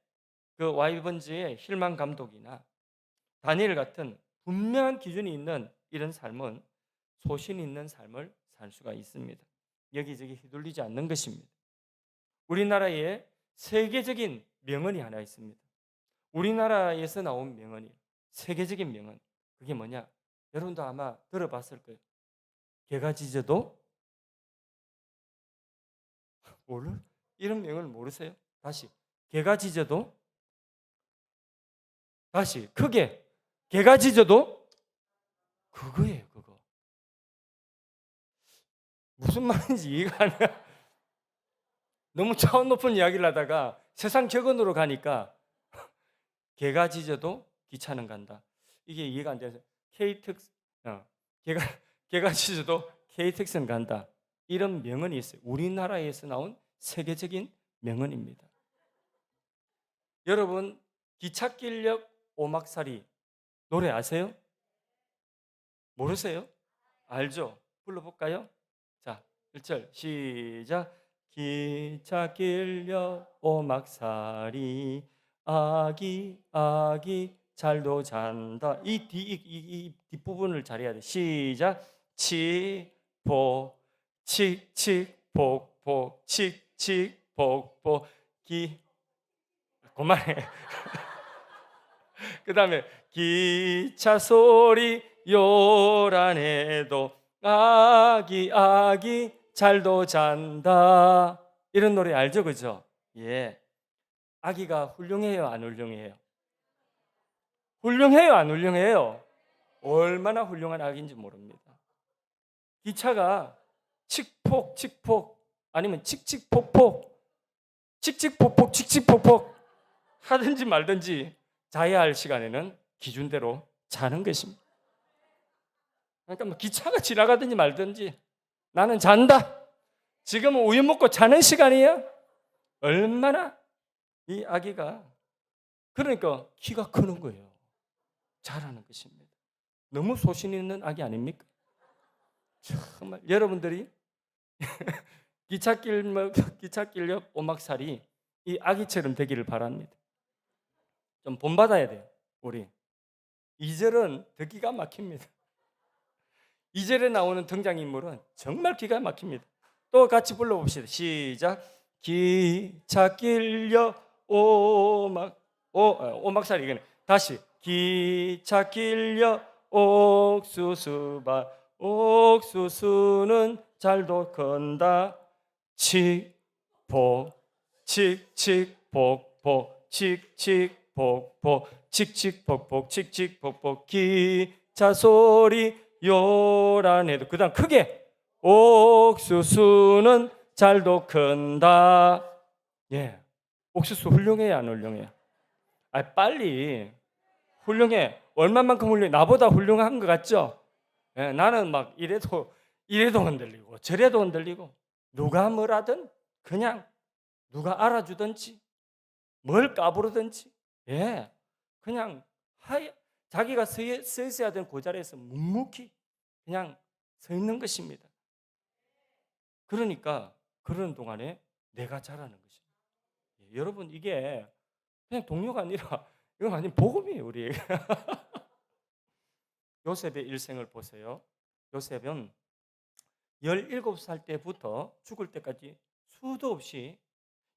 Speaker 1: 그 와이번즈의 힐만 감독이나 다니엘 같은 분명한 기준이 있는 이런 삶은 소신 있는 삶을 살 수가 있습니다. 여기저기 휘둘리지 않는 것입니다. 우리나라에 세계적인 명언이 하나 있습니다. 우리나라에서 나온 명언이 세계적인 명언. 그게 뭐냐? 여러분도 아마 들어봤을 거예요. 개가 짖어도 모르? 이런 명언을 모르세요? 다시. 개가 짖어도 다시 크게 개가 짖어도 그거예요. 그거. 무슨 말인지 이해가 안 가. 너무 차원 높은 이야기를 하다가 세상 격언으로 가니까 개가 짖어도 기차는 간다. 이게 이해가 안 돼서 KTX 개가 개가 짖어도 KTX는 간다. 이런 명언이 있어요. 우리나라에서 나온 세계적인 명언입니다. 여러분 기찻길역 오막살이 노래 아세요? 모르세요? 알죠? 불러볼까요? 자, 1절 시작. 기찻길역 오막살이 아기 아기 잘도 잔다. 이 뒷부분을 잘해야 돼. 시작. 치포 칙칙 폭폭 칙칙 폭폭 기 그만해. 그 다음에 기차 소리 요란해도 아기 아기 잘도 잔다. 이런 노래 알죠? 그죠? 예. 아기가 훌륭해요? 안 훌륭해요? 훌륭해요? 안 훌륭해요? 얼마나 훌륭한 아기인지 모릅니다. 기차가 칙폭 칙폭 아니면 칙칙폭폭 칙칙폭폭 칙칙폭폭 하든지 말든지 자야 할 시간에는 기준대로 자는 것입니다. 그러니까 뭐 기차가 지나가든지 말든지 나는 잔다. 지금은 우유 먹고 자는 시간이야. 얼마나 이 아기가 그러니까 키가 크는 거예요. 자라는 것입니다. 너무 소신 있는 아기 아닙니까? 정말 여러분들이 기찻길 옆 오막살이 이 아기처럼 되기를 바랍니다. 좀 본받아야 돼요. 우리 2절은 더 기가 막힙니다. 2절에 나오는 등장인물은 정말 기가 막힙니다. 또 같이 불러봅시다. 시작. 기찻길 옆 오막살이 이거네. 다시 기찻길 옆 옥수수밭 옥수수는 잘도 건다. 칙폭 칙칙폭폭 칙칙폭폭 칙칙폭폭 칙칙폭폭 기차 소리 요란해도 그 다음 크게 옥수수는 잘도 큰다. 예, 옥수수 훌륭해요 안 훌륭해요? 빨리 훌륭해. 얼마만큼 훌륭해? 나보다 훌륭한 것 같죠? 예, 나는 막 이래도 흔들리고 저래도 흔들리고 누가 뭐라든 그냥 누가 알아주든지 뭘 까부르든지 그냥 자기가 서 있어야 되는 그 자리에서 묵묵히 그냥 서 있는 것입니다. 그러니까 그러는 동안에 내가 자라는 것입니다. 여러분 이게 그냥 동료가 아니라 이건 완전 복음이에요 우리. 요셉의 일생을 보세요. 요셉은 17살 때부터 죽을 때까지 수도 없이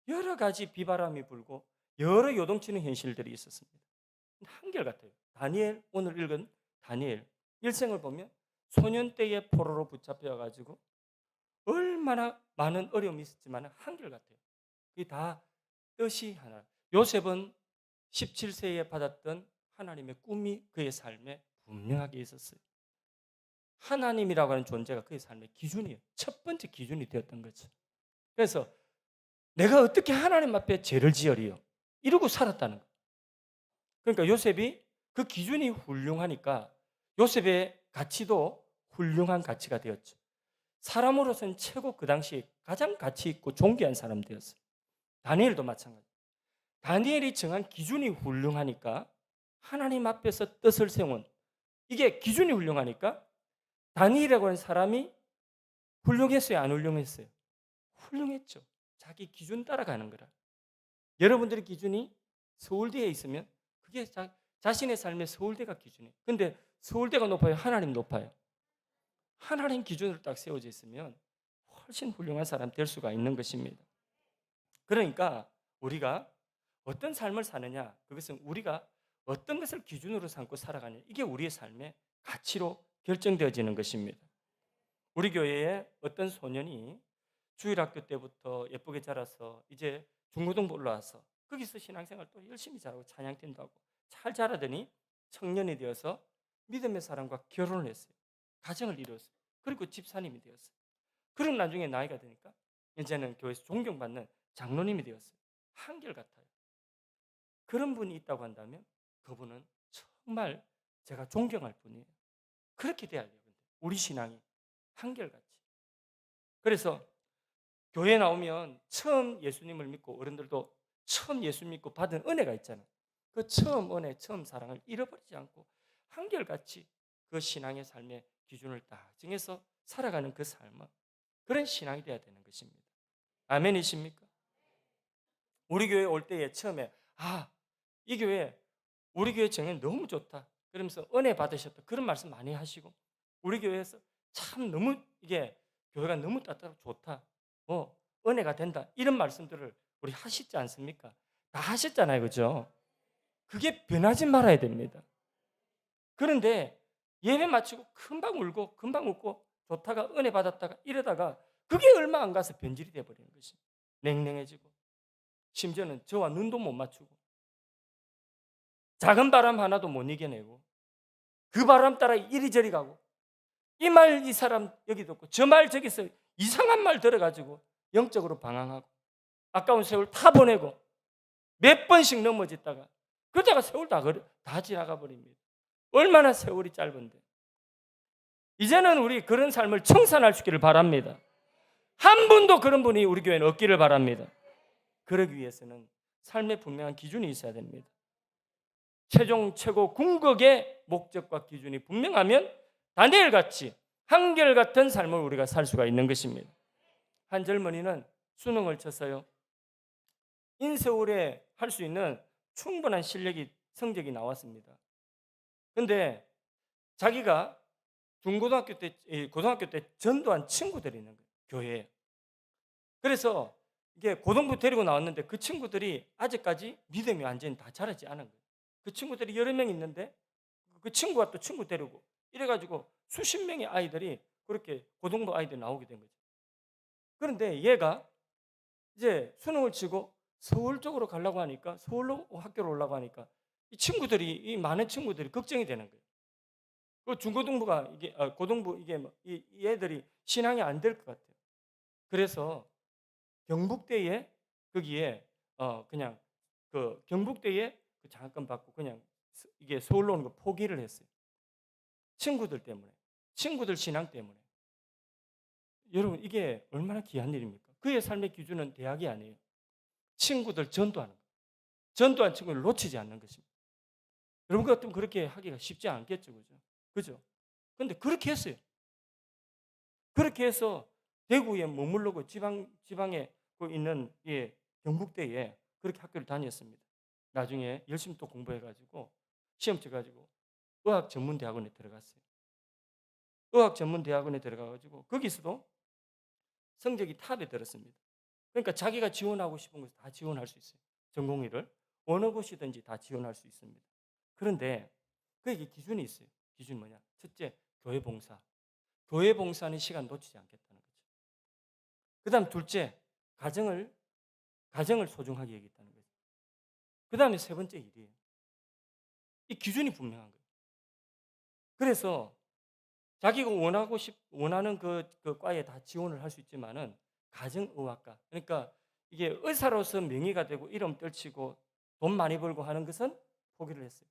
Speaker 1: 여러 가지 비바람이 불고 여러 요동치는 현실들이 있었습니다. 한결같아요. 다니엘, 오늘 읽은 다니엘 일생을 보면 소년 때의 포로로 붙잡혀가지고 얼마나 많은 어려움이 있었지만 한결같아요. 그게 다 뜻이 하나. 요셉은 17세에 받았던 하나님의 꿈이 그의 삶에 분명하게 있었어요. 하나님이라고 하는 존재가 그의 삶의 기준이에요. 첫 번째 기준이 되었던 거죠. 그래서 내가 어떻게 하나님 앞에 죄를 지으리요? 이러고 살았다는 거예요. 그러니까 요셉이 그 기준이 훌륭하니까 요셉의 가치도 훌륭한 가치가 되었죠. 사람으로서는 최고 그 당시에 가장 가치 있고 존귀한 사람 되었어요. 다니엘도 마찬가지. 다니엘이 정한 기준이 훌륭하니까 하나님 앞에서 뜻을 세운 이게 기준이 훌륭하니까 다니엘이라고 하는 사람이 훌륭했어요? 안 훌륭했어요? 훌륭했죠. 자기 기준 따라가는 거라. 여러분들의 기준이 서울대에 있으면 그게 자신의 삶의 서울대가 기준이에요. 근데 서울대가 높아요? 하나님 높아요? 하나님 기준으로 딱 세워져 있으면 훨씬 훌륭한 사람 될 수가 있는 것입니다. 그러니까 우리가 어떤 삶을 사느냐, 그것은 우리가 어떤 것을 기준으로 삼고 살아가냐, 이게 우리의 삶의 가치로 결정되어지는 것입니다. 우리 교회에 어떤 소년이 주일학교 때부터 예쁘게 자라서 이제 중고등부 올라와서 거기서 신앙생활 또 열심히 잘하고 찬양팀도 하고 잘 자라더니 청년이 되어서 믿음의 사람과 결혼을 했어요. 가정을 이루었어요. 그리고 집사님이 되었어요. 그럼 나중에 나이가 되니까 이제는 교회에서 존경받는 장로님이 되었어요. 한결같아요. 그런 분이 있다고 한다면 그분은 정말 제가 존경할 분이에요. 그렇게 돼야 돼요. 우리 신앙이 한결같이. 그래서 교회 나오면 처음 예수님을 믿고 어른들도 처음 예수 믿고 받은 은혜가 있잖아요. 그 처음 은혜, 처음 사랑을 잃어버리지 않고 한결같이 그 신앙의 삶의 기준을 딱 정해서 살아가는 그 삶은 그런 신앙이 되어야 되는 것입니다. 아멘이십니까? 우리 교회 올 때에 처음에 이 교회 우리 교회 정연 너무 좋다. 그러면서 은혜 받으셨다. 그런 말씀 많이 하시고 우리 교회에서 참 너무 이게 교회가 너무 따뜻하고 좋다. 은혜가 된다. 이런 말씀들을 우리 하시지 않습니까? 다 하셨잖아요. 그죠? 그게 변하지 말아야 됩니다. 그런데 예배 마치고 금방 울고 금방 웃고 좋다가 은혜 받았다가 이러다가 그게 얼마 안 가서 변질이 돼버리는 것입니다. 냉랭해지고 심지어는 저와 눈도 못 맞추고 작은 바람 하나도 못 이겨내고 그 바람 따라 이리저리 가고 이 말 이 사람 여기 듣고 저 말 저기서 이상한 말 들어가지고 영적으로 방황하고 아까운 세월 다 보내고 몇 번씩 넘어졌다가 그러다가 세월 다 지나가 버립니다. 얼마나 세월이 짧은데. 이제는 우리 그런 삶을 청산할 수 있기를 바랍니다. 한 분도 그런 분이 우리 교회는 없기를 바랍니다. 그러기 위해서는 삶의 분명한 기준이 있어야 됩니다. 최종 최고 궁극의 목적과 기준이 분명하면 다니엘같이 한결같은 삶을 우리가 살 수가 있는 것입니다. 한 젊은이는 수능을 쳤어요. 인서울에 할 수 있는 충분한 실력이 성적이 나왔습니다. 그런데 자기가 고등학교 때 전도한 친구들이 있는 거예요. 교회에. 그래서 이게 고등부 데리고 나왔는데 그 친구들이 아직까지 믿음이 완전히 다 자라지 않은 거예요. 그 친구들이 여러 명 있는데 그 친구가 또 친구 데리고 이래가지고 수십 명의 아이들이 그렇게 고등부 아이들이 나오게 된 거죠. 그런데 얘가 이제 수능을 치고 서울 쪽으로 가려고 하니까 서울로 학교로 오려고 하니까 이 많은 친구들이 걱정이 되는 거예요. 그 중고등부가 이게 고등부 이게 이 애들이 신앙이 안 될 것 같아요. 그래서 경북대에 거기에 그냥 그 경북대에 그 장학금 받고 그냥 이게 서울로 오는 거 포기를 했어요. 친구들 때문에, 친구들 신앙 때문에. 여러분 이게 얼마나 귀한 일입니까? 그의 삶의 기준은 대학이 아니에요. 친구들 전도하는 거. 전도한 친구를 놓치지 않는 것입니다. 여러분 같으면 그렇게 하기가 쉽지 않겠죠, 그죠? 그죠? 근데 그렇게 했어요. 그렇게 해서 대구에 머무르고 지방에 있는 경북대에 그렇게 학교를 다녔습니다. 나중에 열심히 또 공부해가지고 시험 쳐가지고 의학 전문 대학원에 들어갔어요. 의학 전문 대학원에 들어가가지고 거기서도 성적이 탑에 들었습니다. 그러니까 자기가 지원하고 싶은 것을 다 지원할 수 있어요. 전공의를 어느 곳이든지 다 지원할 수 있습니다. 그런데 그에게 기준이 있어요. 기준이 뭐냐? 첫째, 교회 봉사. 교회 봉사하는 시간 놓치지 않겠다는 거죠. 그 다음 둘째, 가정을 소중하게 여기겠다는 거죠. 그 다음에 세 번째 일이에요. 이 기준이 분명한 거예요. 그래서 자기가 원하는 그 과에 다 지원을 할 수 있지만은 가정의학과, 그러니까 이게 의사로서 명의가 되고 이름 떨치고 돈 많이 벌고 하는 것은 포기를 했어요.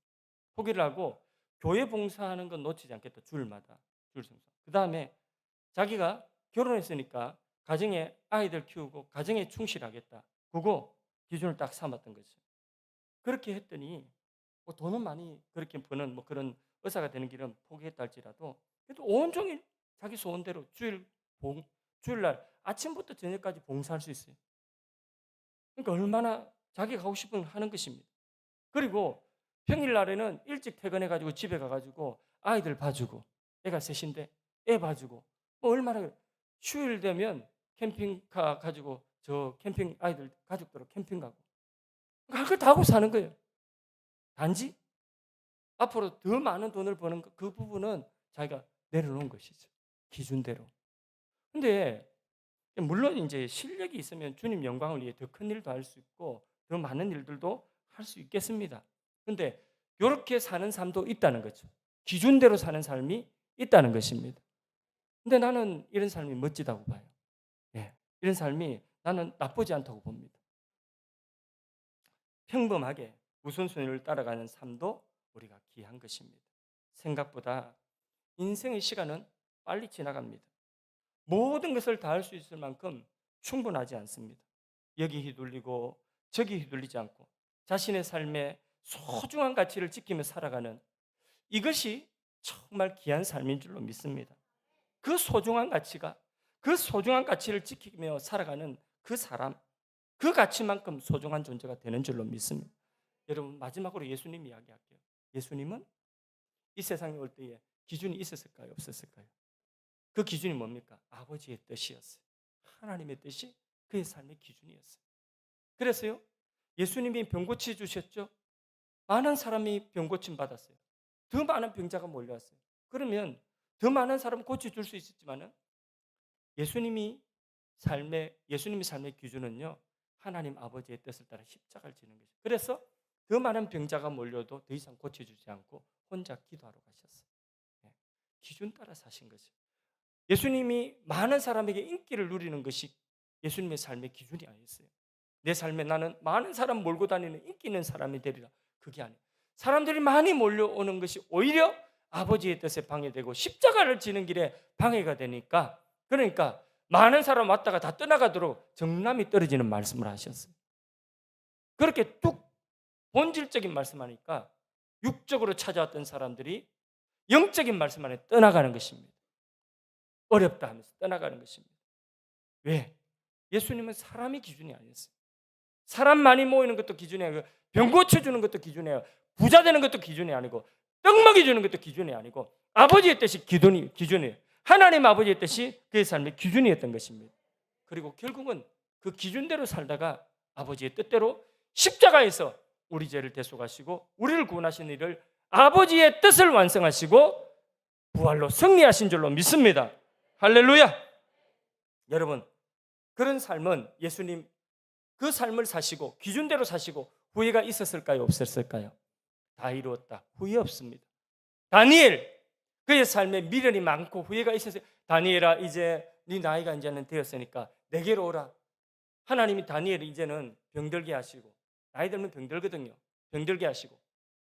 Speaker 1: 포기를 하고 교회 봉사하는 건 놓치지 않겠다. 줄마다 줄 성사. 그 다음에 자기가 결혼했으니까 가정에 아이들 키우고 가정에 충실하겠다. 그거 기준을 딱 삼았던 거죠. 그렇게 했더니 뭐 돈은 많이 그렇게 버는 뭐 그런 의사가 되는 길은 포기했다 할지라도 그래도 온종일 자기 소원대로 주일날 아침부터 저녁까지 봉사할 수 있어요. 그러니까 얼마나 자기가 하고 싶은 하는 것입니다. 그리고 평일날에는 일찍 퇴근해가지고 집에 가가지고 아이들 봐주고 애가 셋인데 애 봐주고 뭐 얼마나 휴일 되면 캠핑카 가지고 저 캠핑 아이들 가족들하고 캠핑 가고 그걸 다 하고 사는 거예요. 단지 앞으로 더 많은 돈을 버는 그 부분은 자기가 내려놓은 것이죠. 기준대로. 근데 물론 이제 실력이 있으면 주님 영광을 위해 더 큰 일도 할 수 있고 더 많은 일들도 할 수 있겠습니다. 근데 이렇게 사는 삶도 있다는 거죠. 기준대로 사는 삶이 있다는 것입니다. 근데 나는 이런 삶이 멋지다고 봐요. 예. 이런 삶이 나는 나쁘지 않다고 봅니다. 평범하게 우선순위를 따라가는 삶도 우리가 귀한 것입니다. 생각보다 인생의 시간은 빨리 지나갑니다. 모든 것을 다 할 수 있을 만큼 충분하지 않습니다. 여기 휘둘리고 저기 휘둘리지 않고 자신의 삶의 소중한 가치를 지키며 살아가는 이것이 정말 귀한 삶인 줄로 믿습니다. 그 소중한 가치를 지키며 살아가는 그 사람, 그 가치만큼 소중한 존재가 되는 줄로 믿습니다. 여러분 마지막으로 예수님 이야기할게요. 예수님은 이 세상에 올 때에 기준이 있었을까요? 없었을까요? 그 기준이 뭡니까? 아버지의 뜻이었어요. 하나님의 뜻이 그의 삶의 기준이었어요. 그래서요, 예수님이 병 고쳐 주셨죠? 많은 사람이 병 고침 받았어요. 더 많은 병자가 몰려왔어요. 그러면 더 많은 사람을 고쳐줄 수 있었지만은 예수님의 삶의 기준은요, 하나님 아버지의 뜻을 따라 십자가를 지는 것이죠. 그래서 더 많은 병자가 몰려도 더 이상 고쳐주지 않고 혼자 기도하러 가셨어요. 기준 따라 사신 거죠. 예수님이 많은 사람에게 인기를 누리는 것이 예수님의 삶의 기준이 아니었어요. 내 삶에 나는 많은 사람 몰고 다니는 인기 있는 사람이 되리라. 그게 아니에요. 사람들이 많이 몰려오는 것이 오히려 아버지의 뜻에 방해되고 십자가를 지는 길에 방해가 되니까, 그러니까 많은 사람 왔다가 다 떠나가도록 정람이 떨어지는 말씀을 하셨어요. 그렇게 뚝 본질적인 말씀하니까 육적으로 찾아왔던 사람들이 영적인 말씀 안에 떠나가는 것입니다. 어렵다 하면서 떠나가는 것입니다. 왜? 예수님은 사람이 기준이 아니었어요. 사람 많이 모이는 것도 기준이 아니고, 병 고쳐주는 것도 기준이 아니고, 부자 되는 것도 기준이 아니고, 떡 먹여주는 것도 기준이 아니고, 아버지의 뜻이 기준이에요. 하나님 아버지의 뜻이 그의 삶의 기준이었던 것입니다. 그리고 결국은 그 기준대로 살다가 아버지의 뜻대로 십자가에서 우리 죄를 대속하시고 우리를 구원하신 일을 아버지의 뜻을 완성하시고 부활로 승리하신 줄로 믿습니다. 할렐루야. 여러분, 그런 삶은 예수님 그 삶을 사시고 기준대로 사시고 후회가 있었을까요? 없었을까요? 다 이루었다. 후회 없습니다. 다니엘, 그의 삶에 미련이 많고 후회가 있었어요. 다니엘아, 이제 네 나이가 이제는 되었으니까 내게로 오라. 하나님이 다니엘을 이제는 병들게 하시고, 나이 들면 병들거든요. 병들게 하시고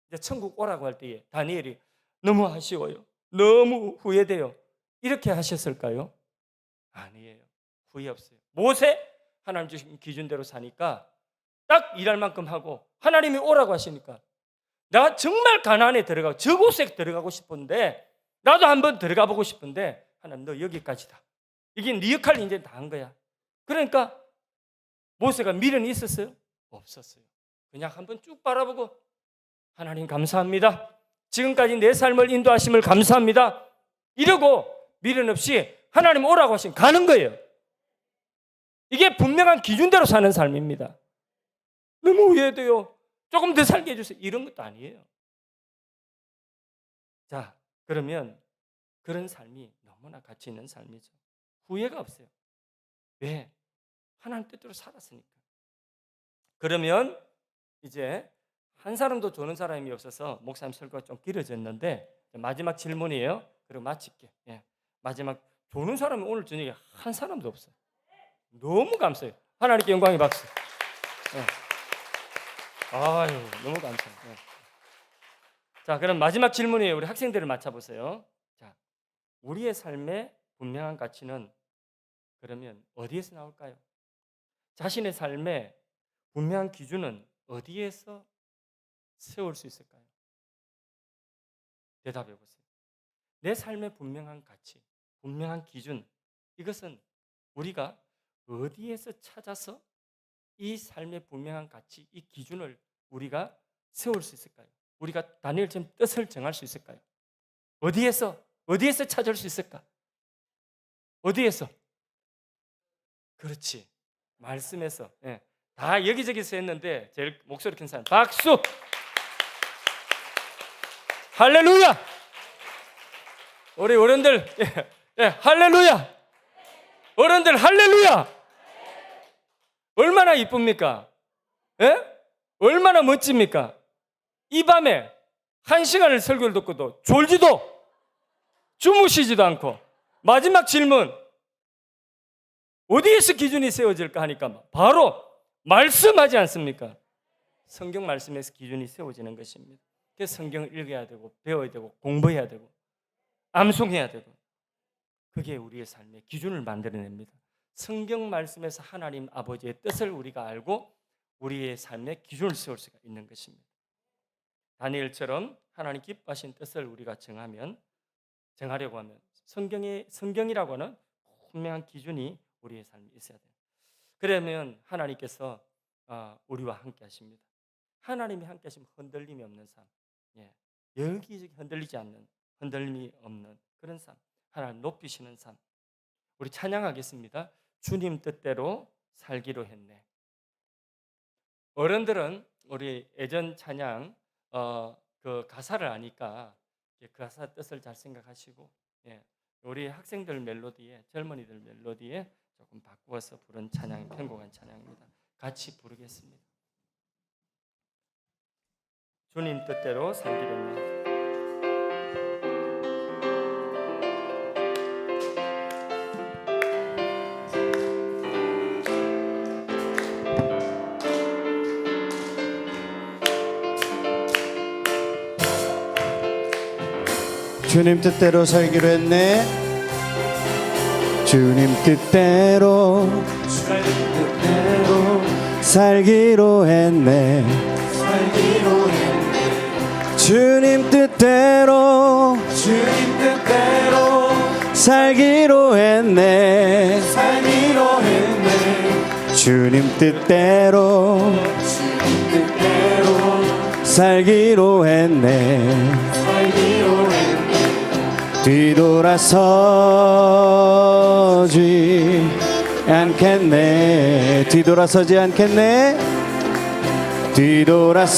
Speaker 1: 이제 천국 오라고 할 때에 다니엘이 너무 아쉬워요, 너무 후회돼요, 이렇게 하셨을까요? 아니에요. 후회 없어요. 모세, 하나님 주신 기준대로 사니까 딱 일할 만큼 하고 하나님이 오라고 하시니까 나 정말 가나안에 들어가고 저곳에 들어가고 싶은데, 나도 한번 들어가 보고 싶은데 하나님 너 여기까지다. 이게 네 역할을 이제 다 한 거야. 그러니까 모세가 미련이 있었어요? 없었어요. 그냥 한번 쭉 바라보고 하나님 감사합니다, 지금까지 내 삶을 인도하심을 감사합니다, 이러고 미련 없이 하나님 오라고 하시면 가는 거예요. 이게 분명한 기준대로 사는 삶입니다. 너무 후회돼요, 조금 더 살게 해주세요, 이런 것도 아니에요. 자, 그러면 그런 삶이 너무나 가치 있는 삶이죠. 후회가 없어요. 왜? 하나님 뜻대로 살았으니까. 그러면 이제 한 사람도 도는 사람이 없어서 목사님 설교가 좀 길어졌는데 마지막 질문이에요. 그리고 마칠게. 예. 마지막, 도는 사람이 오늘 저녁에 한 사람도 없어요. 너무 감사해요. 하나님께 영광의 박수. 예. 아유, 너무 감사해요. 예. 자, 그럼 마지막 질문이에요. 우리 학생들을 맞춰보세요. 자, 우리의 삶의 분명한 가치는 그러면 어디에서 나올까요? 자신의 삶의 분명한 기준은 어디에서 세울 수 있을까요? 대답해 보세요. 내 삶의 분명한 가치, 분명한 기준, 이것은 우리가 어디에서 찾아서 이 삶의 분명한 가치, 이 기준을 우리가 세울 수 있을까요? 우리가 다니엘처럼 뜻을 정할 수 있을까요? 어디에서 찾을 수 있을까? 어디에서? 그렇지, 말씀에서. 예. 다 여기저기서 했는데 제일 목소리 큰 사람 박수. 할렐루야. 우리 어른들, 예, 할렐루야. 어른들 할렐루야. 얼마나 이쁩니까? 예? 얼마나 멋집니까? 이 밤에 1시간을 설교를 듣고도 졸지도 주무시지도 않고, 마지막 질문 어디에서 기준이 세워질까 하니까 바로 말씀하지 않습니까? 성경 말씀에서 기준이 세워지는 것입니다. 그래서 성경을 읽어야 되고 배워야 되고 공부해야 되고 암송해야 되고, 그게 우리의 삶의 기준을 만들어냅니다. 성경 말씀에서 하나님 아버지의 뜻을 우리가 알고 우리의 삶의 기준을 세울 수가 있는 것입니다. 다니엘처럼 하나님 기뻐하신 뜻을 우리가 정하려고 하면 성경이라고 하는 분명한 기준이 우리의 삶에 있어야 돼요. 그러면 하나님께서 우리와 함께 하십니다. 하나님이 함께 하시면 흔들림이 없는 삶, 여기저기 흔들리지 않는, 흔들림이 없는 그런 삶, 하나님 높이시는 삶. 우리 찬양하겠습니다. 주님 뜻대로 살기로 했네. 어른들은 우리 예전 찬양 그 가사를 아니까 그 가사 뜻을 잘 생각하시고, 우리 학생들 멜로디에, 젊은이들 멜로디에 조금 바꾸어서 부른 찬양, 편곡한 찬양입니다. 같이 부르겠습니다. 주님 뜻대로 살기로 했네.
Speaker 2: 주님 뜻대로 살기로 했네. 주님 뜻대로 살기로 했네. 주님 뜻대로 살기로 했네. 주님 뜻대로 살기로 했네. 뒤돌아서지 않겠네. 뒤돌아서지 않겠네. 뒤돌아서지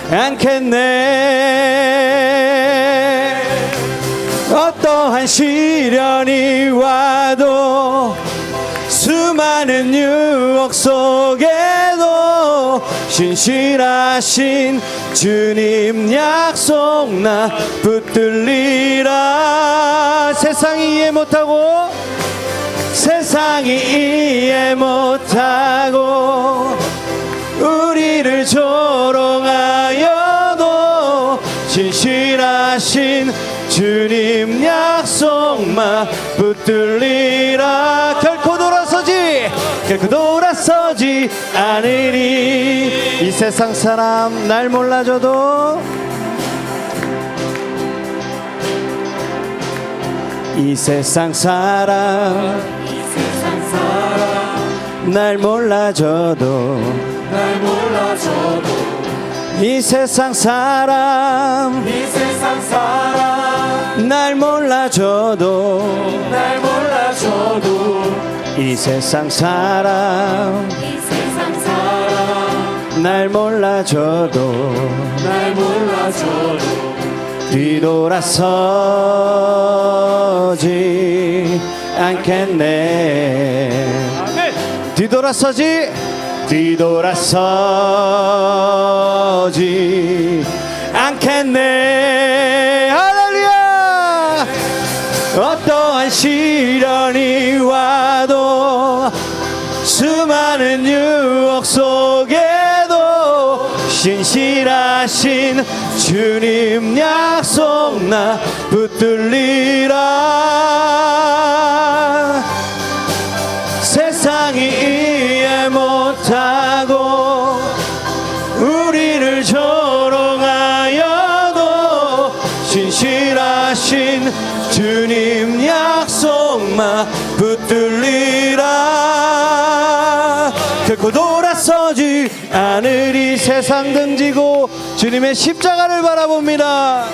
Speaker 2: 않겠네. 어떠한 시련이 와도 수많은 유혹 속에도 신실하신 주님 약속 나 붙들리라. 세상이 이해 못하고 우리를 조롱하여도 신실하신 주님 약속만 붙들리라. 결코 돌아서지 않으리. 이 세상 사람 날 몰라줘도 이 세상 사람 날 몰라줘도 이 세상 사람 날 몰라줘도 이 세상 사람 날 몰라줘도 뒤돌아서지 않겠네. 뒤돌아서지 않겠네. 할렐루야. 어떠한 시련이 와도 수많은 유혹 속에도 신실하신 주님 약속 나 붙들리라. 세상이 이해 못하고 우리를 조롱하여도 신실하신 주님 약속만 붙들리라. 결코 돌아서지 않으리. 세상 등지고 주님의 십자가를 바라봅니다.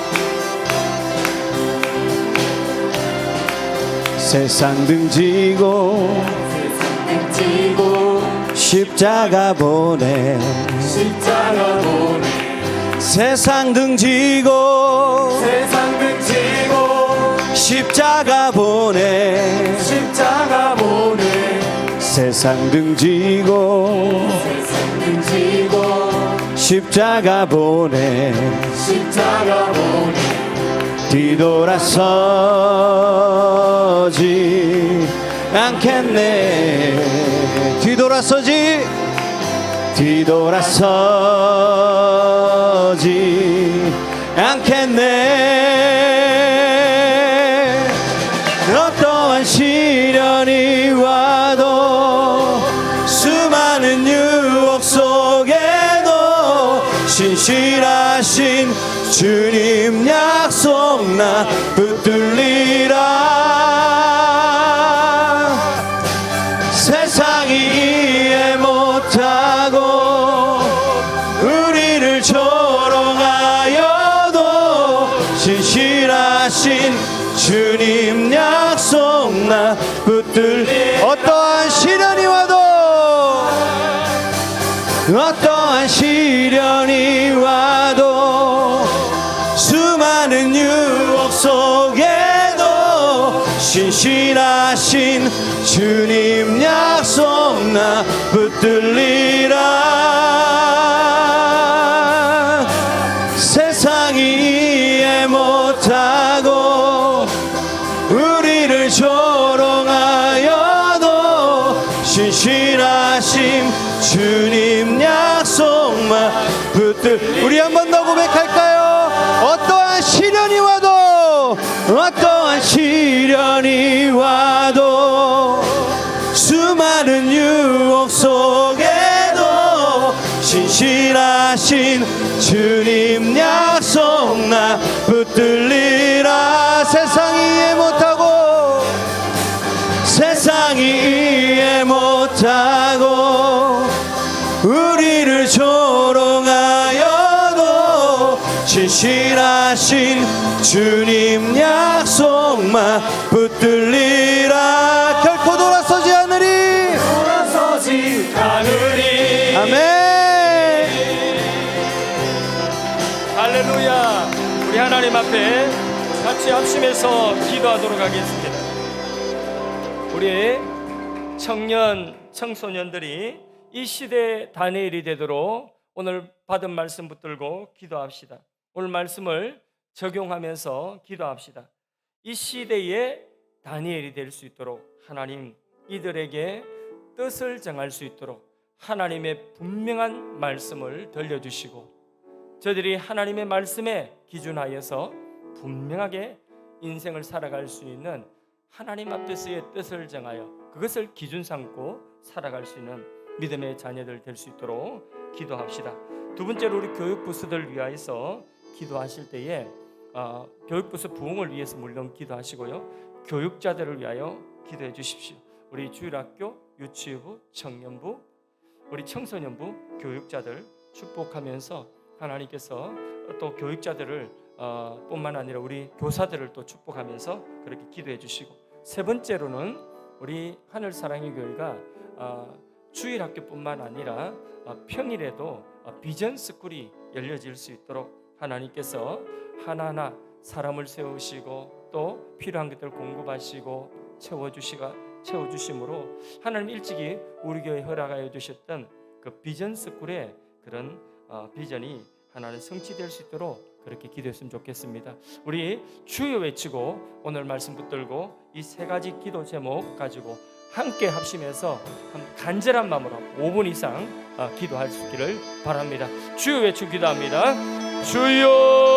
Speaker 2: 세상 등지고 십자가 보내. 세상 등지고 십자가 보내. 세상 등지고 십자가 보내. 뒤돌아서지 않겠네. 뒤돌아서지 않겠네. 어떠한 시련이 와도 수많은 유혹 속에도 신실하신 주님 약속 나 붙들리라. 세상이 이해 못하고 우리를 조롱하여도 신실하신 주님 약속 나 붙들리라. 어떠한 시련이 와도 수많은 유혹 속에도 신실하신 주님 약속 나 붙들리라. 세상이 이해 못하고 우리를 조롱하여도 신실하신 주님 약속만 붙들. 우리 한 번 더 고백할까요? 어떠한 시련이 와도 어떠한 시련이 와도 수많은 유혹 속에도 신실하신 주님 약속 나 붙들리라. 세상이 이해 못하고 세상이 이해 못하고 우리를 조롱하여도 신실하신 주님 약속만 붙들리라. 결코 돌아서지 않으리.
Speaker 1: 돌아서지 않으리.
Speaker 2: 아멘.
Speaker 1: 할렐루야. 우리 하나님 앞에 같이 합심해서 기도하도록 하겠습니다. 우리 청소년들이 이 시대의 다니엘이 되도록 오늘 받은 말씀 붙들고 기도합시다. 오늘 말씀을 적용하면서 기도합시다. 이 시대의 다니엘이 될 수 있도록 하나님 이들에게 뜻을 정할 수 있도록 하나님의 분명한 말씀을 들려주시고 저들이 하나님의 말씀에 기준하여서 분명하게 인생을 살아갈 수 있는 하나님 앞에서의 뜻을 정하여 그것을 기준 삼고 살아갈 수 있는 믿음의 자녀들 될 수 있도록 기도합시다. 두 번째로 우리 교육부서들 위하여서 기도하실 때에 교육부서 부흥을 위해서 물론 기도하시고요, 교육자들을 위하여 기도해 주십시오. 우리 주일학교, 유치부, 청년부, 우리 청소년부 교육자들 축복하면서 하나님께서 또 교육자들을 뿐만 아니라 우리 교사들을 또 축복하면서 그렇게 기도해 주시고, 세 번째로는 우리 하늘사랑의 교회가 주일학교뿐만 아니라 평일에도 비전 스쿨이 열려질 수 있도록 하나님께서 하나하나 사람을 세우시고 또 필요한 것들을 공급하시고 채워주심으로 하나님 일찍이 우리 교회에 허락하여 주셨던 그 비전 스쿨의 그런 비전이 하나는 성취될 수 있도록 그렇게 기도했으면 좋겠습니다. 우리 주여 외치고 오늘 말씀 붙들고 이 세 가지 기도 제목 가지고 함께 합심해서 간절한 마음으로 5분 이상 기도할 수 있기를 바랍니다. 주여 외치고 기도합니다. 주여